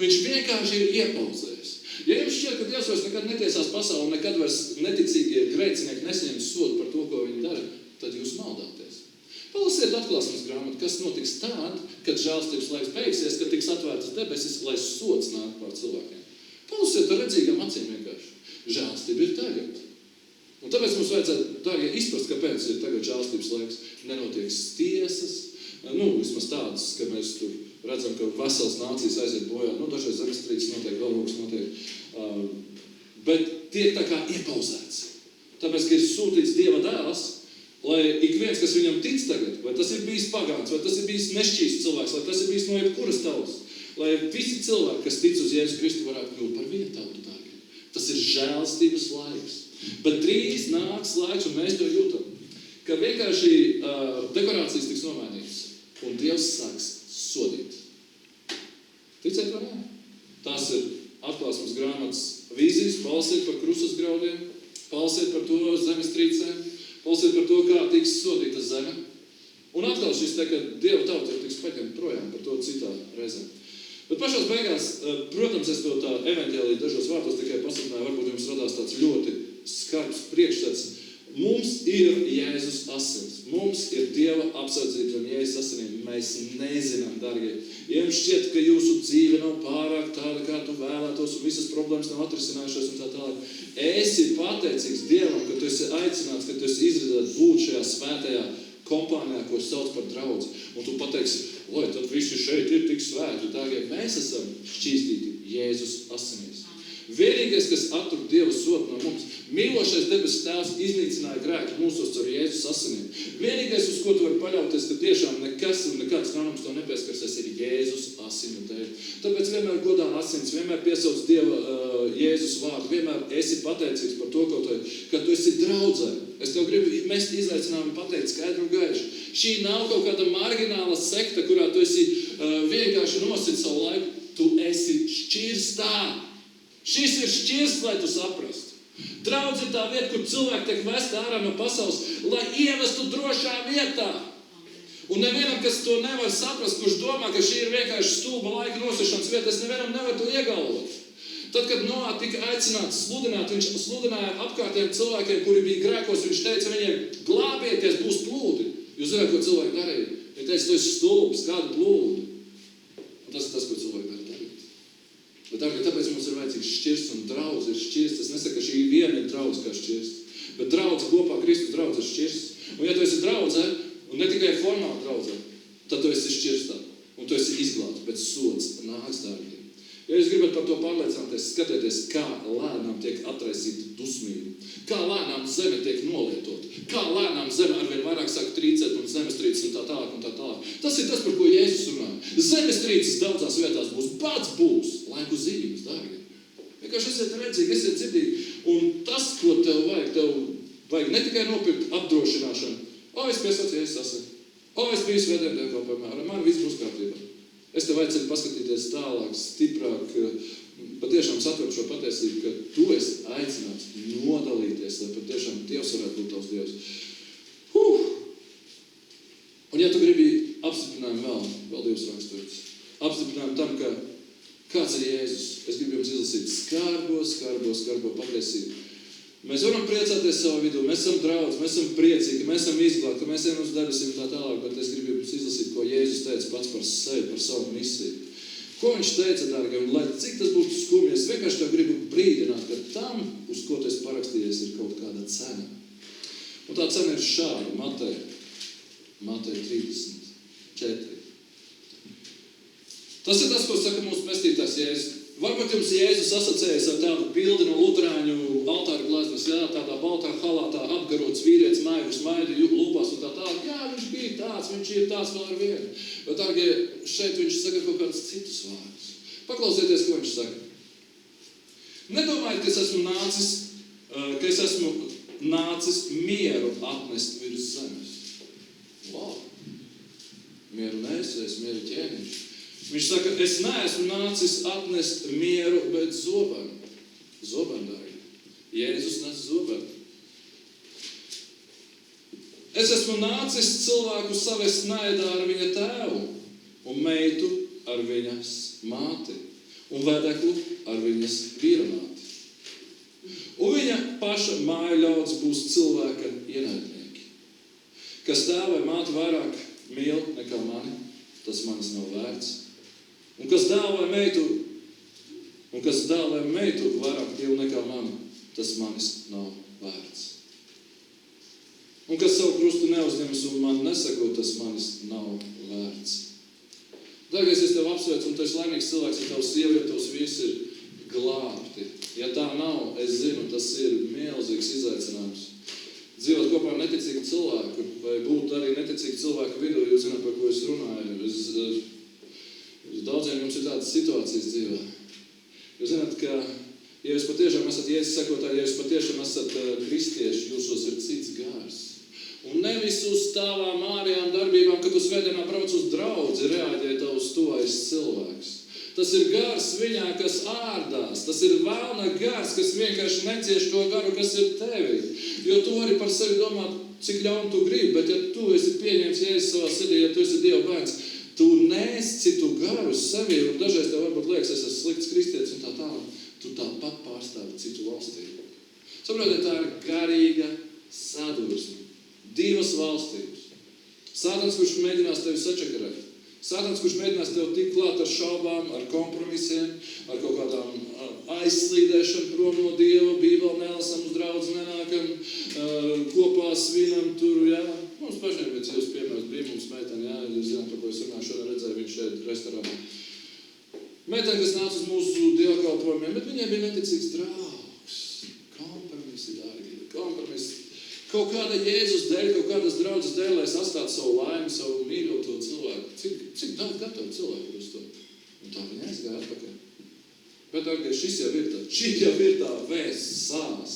Viņš vienkārši ir iepauzējis. Ja jums šķiet, ka Dievs vairs nekad netiesās pasauli, nekad vairs neticīgie grēcinieki nesaņems sodu par to, ko viņi dara, tad jūs maldāties. Palasiet atklāsmes grāmatu, kas notiks tād, kad žēlstības laiks beigsies, kad tiks atvērtas debesis, lai sods nāk pār cilvēkiem. Palasiet ar redzīgām acīm vienkārši. Žēlstība ir tagad. Un tāpēc mums vajadzētu, dārgie, izprast, kāpēc ir tagad žēlstības laiks. Nenotiek tiesas, vismaz tādas, ka mēs tur redzam, ka veselas nācijas aiziet bojā. Dažreiz zemestrīces notiek, vēlroks notiek. Bet tiek tā kā iepauzēts. Tāpēc, ka ir sūtīts Dieva dēls, lai ik viens, kas viņam tic tagad, vai tas ir bijis pagāns, vai tas ir bijis nešķīsts cilvēks, vai tas ir bijis no jebkuras tautas, lai visi cilvēki, kas tic uz Jēzu Kristu, varētu kļūt par vienu tautu, dārgie. Tas ir žēlstības laiks. Bet drīz nāks laiks, un mēs to jūtam, ka vienkārši dekorācijas tiks nomainītas, un Dievs sāks sodīt. Ticiet vai ne? Tās ir atklāsmes grāmatas vīzijas, palasiet par krustas graudiem, palasiet par to zemestrīcēm, palasiet par to, kā tiks sodīta zeme. Un atkal šis te, ka Dieva tauta jau tiks paņemt projām par to citā reizē. Bet pašās beigās, protams, es to tā evaņģēlī dažos vārdos tikai pasludināju, varbūt jums radās tāds ļoti skarbs priekšstats. Mums ir Jēzus asins. Mums ir Dieva apsardzība un Jēzus asinīm. Mēs nezinām, dārgie. Ja jums šķiet, ka jūsu dzīve nav pārāk tāda, kā tu vēlētos, un visas problēmas nav atrisinājušās un tā tālāk. Esi pateicīgs Dievam, ka tu esi aicināts, ka tu esi izredzēts būt šajā svētajā kompānijā, ko sauc par draudzi. Un tu pateiksi, lai tad visi šeit ir tik svēti, dārgie. Mēs esam šķīstīti Jēzus asinīs. Vienīgais, kas attur Dieva sodu no mums, mīlošais debesu Tēvs iznīcināja grēku mūsos caur Jēzus asinīm. Vienīgais, uz ko tu vari paļauties, ka tiešām nekas un nekāds ļaunums to nepieskarsies, ir Jēzus asinu dēļ. Tāpēc vienmēr godā asins, vienmēr piesauc Dieva Jēzus vārdu, vienmēr esi pateicīgs par to, ka tu esi draudzē. Es tev gribu mest izaicinājumu pateikt skaidru un gaišu. Šī nav kaut kāda margināla sekta, kurā tu esi vienkārši nosit savu laiku. tu esi šķirstā. Šis ir šķirsts, lai tu saprastu. Draudz ir tā vieta, kur cilvēki tiek vesti ārā no pasaules, lai ievestu drošā vietā. Un nevienam, kas to nevar saprast, kurš domā, ka šī ir vienkārši stulba laika nosešanas vieta, es nevienam nevar to iegalvot. Tad, kad Noā tika aicināts sludināt, viņš sludināja apkārtējiem cilvēkiem, kuri bija grēkos, viņš teica viņiem, glābieties, būs plūdi. Jūs zināt, ko cilvēki darīja? Viņi teica, tu esi stulbs, kādu plūdu. Un tas ir tas, ko cilvēki dara tagad. Bet tagad, tāpēc mums ir vajadzīgs šķirsts un draudz ir šķirsts. Es nesaku, ka šī viena ir draudz kā šķirsts. Bet draudz kopā, Kristus draudz ir šķirsts. Un ja tu esi draudzē, un ne tikai formāli draudzē, tad tu esi šķirstā. Un tu esi izglābts, bet sods nāks, dārgie. Ja jūs gribat par to pārliecināties, skatieties, kā lēnām tiek atraisīta dusmība, kā lēnām zeme tiek nolietot, kā lēnām zeme arvien vairāk sāk trīcēt un zemestrīces un tā tālāk un tā tālāk. Tas ir tas, par ko Jēzus runāja. Zemestrīces daudzās vietās būs, pats būs, laiku zīmes, dārgie. Vienkārši esiet redzīgi, esiet dzirdīgi. Un tas, ko tev vajag ne tikai nopirkt apdrošināšanu. Es piesacīju, es sasaku. Es biju svētdien dievkalpojumā, ar mani viss būs kārtībā. Es tev aicinu paskatīties tālāk, stiprāk, patiešām satvert šo patiesību, ka tu esi aicināts nodalīties, lai patiešām Dievs varētu būt tavs Dievs. Un ja tu gribi apstiprinājumu vēl divas raksturus, apstiprinājumu tam, ka kāds ir Jēzus, es gribu jums izlasīt skarbo patiesību. Mēs varam priecāties savā vidū, mēs esam draudz, mēs esam priecīgi, mēs esam izglābti, ka mēs ejam uz debesīm tā tālāk, bet es gribu jums izlasīt, ko Jēzus teica pats par sevi, par savu misiju. Ko viņš teica, dārgie, un lai cik tas būtu skumji, es vienkārši tev gribu brīdināt, ka tam, uz ko tu esi parakstījies, ir kaut kāda cena. Un tā cena ir šāda, Mateja 34. Tas ir tas, ko saka mūsu pestītājs Jēzus. Varbūt jums Jēzus asociējas ar tādu bildi no luterāņu altāra gleznas, tādā baltā halātā apgarots vīrietis, maigus, maidu, lūpās un tā tālāk. Jā, viņš bija tāds, viņš ir tāds vēl ar vienu. Bet, dārgie, šeit viņš saka kaut kādus citus vārdus. Paklausieties, ko viņš saka. Nedomājiet, ka es esmu nācis mieru atnest virs zemes. Wow! Mieru nesēs, mieru ķēniņš. Viņš saka, es neesmu nācis atnest mieru, bet zobenu. Zobenu, dārgi. Jēzus nes zobenu. Es esmu nācis cilvēku savest naidā ar viņa tēvu un meitu ar viņas māti un vedeklu ar viņas vīramāti. Un viņa paša māja ļauds būs cilvēka ienaidnieki. Kas tēvu vai māti vairāk mīl nekā mani, tas manis nav vērts. Un kas dēlu vai meitu vairāk mīl nekā mani, tas manis nav vērts. Un kas savu krustu neuzņemas un man nesako, tas manis nav vērts. Dārgais, es tev apsveicu, un tu esi laimīgs cilvēks, ja tavs sieva, ja tavs vīrs ir glābti. Ja tā nav, es zinu, tas ir milzīgs izaicinājums. Dzīvot kopā ar neticīgu cilvēku, vai būt arī neticīgu cilvēku vidū, jūs zināt, par ko es runāju. Daudziem jums ir tādas situācijas dzīvē. Jūs zināt, ka, ja jūs patiešām esat Jēzus sekotāji, ja jūs patiešām esat kristieši, jūsos ir cits gars. Un nevis uz tavām ārējām darbībām, kad tu svētdienā brauc uz draudzi, reaģē tavs tuvais cilvēks. Tas ir gars viņā, kas ārdās. Tas ir vēlna gars, kas vienkārši necieš to garu, kas ir tevi. Jo tu vari par sevi domāt, cik ļaunu tu gribi, bet ja tu esi pieņēmis Jēzus savā sirdī, ja tu esi Dieva bērns, tu nēsi citu garu sevi, un dažreiz tev varbūt liekas, es esmu slikts kristietis un tā tālāk. Tu tāpat pārstāvi citu valstību. Saprotiet, tā ir garīga sadursme. Divas valstības. Sātans, kurš mēģinās tevi sačakarēt. Sātans, kurš mēģinās tev tik klāt ar šaubām, ar kompromisiem, ar kaut kādām aizslīdēšanu prom no Dieva, Bībeli nelasam, uz draudzi nenākam, kopā svinam tur, jā. Mums pašiem bija dzīves piemērs, bija mums meitene, jā, jūs zināt, par ko es runāju, šodien redzēju viņu šeit restorānā. Meitene, kas nāca uz mūsu dievkalpojumiem, bet viņai bija neticīgs draugs. Kompromisi, dārgi, kompromisi. Kaut kāda Jēzus dēļ, kaut kādas draudzes dēļ, lai sastātu savu laimi, savu mīļoto cilvēku. Cik daudz gatavu cilvēku uz to? Un tā viņa aizgāja atpakaļ. Bet, dārgie, šī jau ir tā vēsts sāls.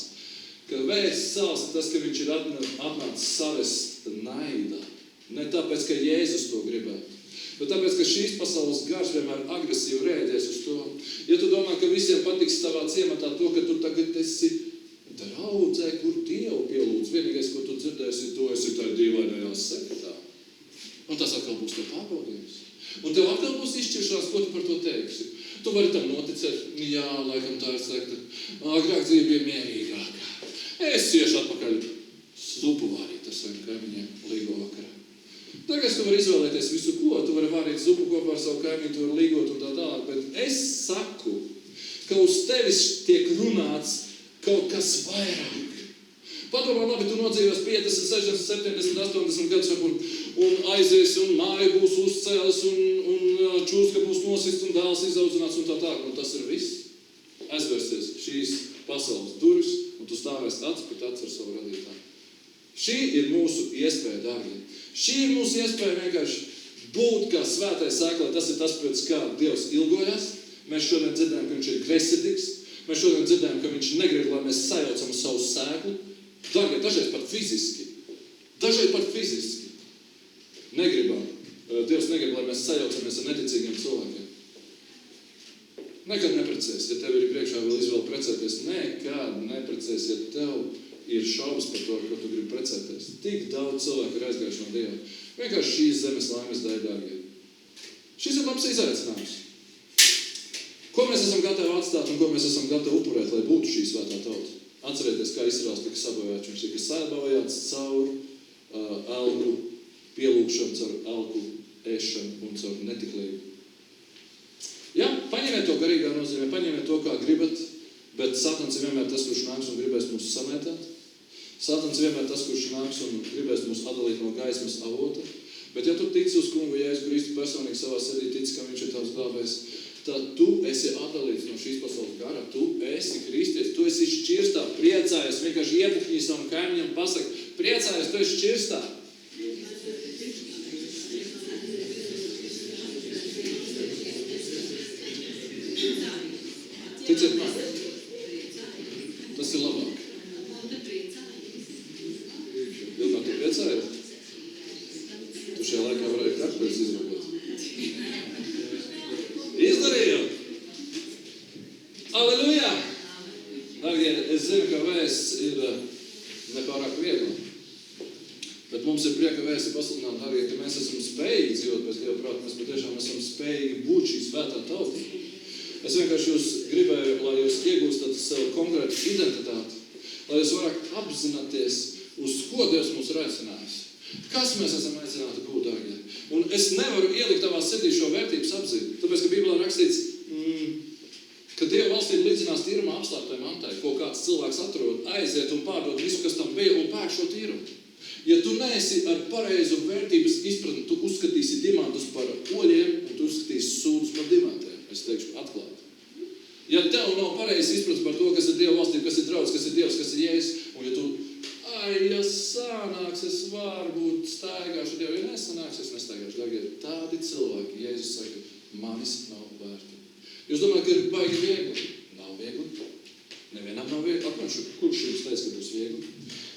Ka vēsts sāls ir tas, ka viņš ir atnācis savest naidā. Ne tāpēc, ka Jēzus to gribētu. Bet tāpēc, ka šīs pasaules gars vienmēr agresīvi rēģēs uz to. Ja tu domā, ka visiem patiks tavā ciematā to, ka tu tagad esi draudzē, kur Dievu pielūdz, vienīgais, ko tu dzirdēsi, to esi tā dīvainajā sektā. Un tas atkal būs tev pārbaudījums. Un tev atkal būs izšķiršanās, ko tu par to teiksi. Tu vari tam noticēt, jā, laikam tā ir sekta. Agrāk dzīve bija mierīgākā. Es iešu atpakaļ zupu vārīt ar saviem kaimiņiem līgo vakarā. Tagad tu vari izvēlēties visu ko, tu vari vārīt zupu kopā ar savu kaimiņu, tu vari līgot un tā tālāk, bet es saku, ka uz tevis tiek runāts kaut kas vairāk. Padomā, labi, tu nodzīvos 50, 60, 70, 80 gadus varbūt, un aizies, un māja būs uzcēlis, un čūska būs nosist, un dēls izaudzināts, un tā tālāk, un tas ir viss. Aizvērsies šīs pasaules durvis, un tu stāvēsi acis pret acis ar savu radītāju. Šī ir mūsu iespēja, dārgie. Šī ir mūsu iespēja vienkārši būt kā svētais sēklā. Tas ir tas, pēc kā Dievs ilgojas. Mēs šodien dzirdējam, ka viņš ir greizsirdīgs. Mēs šodien dzirdējam, ka viņš negrib, lai mēs sajaucam savu sēklu. Dārgie, dažreiz pat fiziski. Negribam. Dievs negrib, lai mēs sajaucamies ar neticīgiem cilvēkiem. Nekad neprecēs, ja tev ir priekšā vēl izvēle precēties. Nekad neprecēs, ja tev ir šaubas par to, ko tu gribi precēties. Tik daudz cilvēku ir aizgājuši no Dieva. Vienkārši šīs zemes laimes dēļ, dārgie. Šis ir labs izaicinājums. Ko mēs esam gatavi atstāt un ko mēs esam gatavi upurēt, lai būtu šī svētā tauta? Atcerieties, kā Izraels tika sabojāts. Viņš tika sabojāts caur elku pielūgšanu, caur elku ēšanu un caur netiklību. Jā, paņemiet to garīgā nozīmē, paņemiet to, kā gribat, bet Satans ir vienmēr tas, kurš nāks un gribēs mūs samētāt. Satans vienmēr tas, kurš nāks un gribēs mūs atdalīt no gaismas avota. Bet ja tu tici uz kungu Jēzu Kristu personīgi savā sirdī, tici, ka viņš ir tavs glābējs, tad tu esi atdalīts no šīs pasaules gara. Tu esi kristietis, tu esi šķirstā, priecājies, vienkārši iepukņi savam kaimiņam pasaka, priecājies, tu esi šķirstā. Ticiet man, tas ir labāk. Vilmā, tu priecājies? Tu šajā laikā varēji kartupeļus izrokot. Izdarījām! Aleluja! Dārgie, es zinu, ka vēsts ir nepārāk viegli. Bet mums ir prieka vēsti pasludināt, dārgie, ka mēs esam spējīgi dzīvot pēc Dieva prāta. Mēs patiešām esam spējīgi būt šī svētā tauta. Es vienkārši jūs gribēju, lai jūs iegūstat sev konkrētu identitāti, lai jūs varat apzināties, uz ko Dievs mūs ir aicinājis. Kas mēs esam aicināti būt, dārgie? Un es nevaru ielikt tavā sirdī šo vērtības apziņu, tāpēc, ka Bībelē rakstīts, ka Dieva valstība līdzinās tīrumā apslēptai mantai, ko kāds cilvēks atrod, aiziet un pārdod visu, kas tam bija, un pērk šo tīrumu. Ja tu neesi ar pareizu vērtības izpratni, tu uzskatīsi dimantus par oļiem, un tu uzskatīsi sūdus par dimantiem. Es teikšu atklāt. Ja tev nav pareizi izpratni par to, kas ir Dieva valstība, kas ir draudz, kas ir Dievs, kas ir Jēzus, un ja tu, ja sanāks, es varbūt staigāšu Dievu, ja nesanāks, es nestaigāšu. Dārgie, tādi cilvēki, Jēzus saka, manis nav vērti. Jūs domājat, ka ir baigi viegli? Nav viegli. Nevienam nav viegli. Atmanšu, kurš jums teica, ka būs viegli?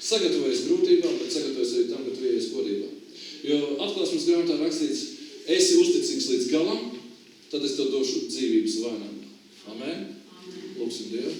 Sagatavojies grūtībām, bet sagatavojies arī tam, ka tu ieies godībā. Jo atklāsmes grāmatā rakstīts, esi uzticīgs līdz galam, tad es tev došu dzīvības vainagu. Amen. Lūksim Dievu.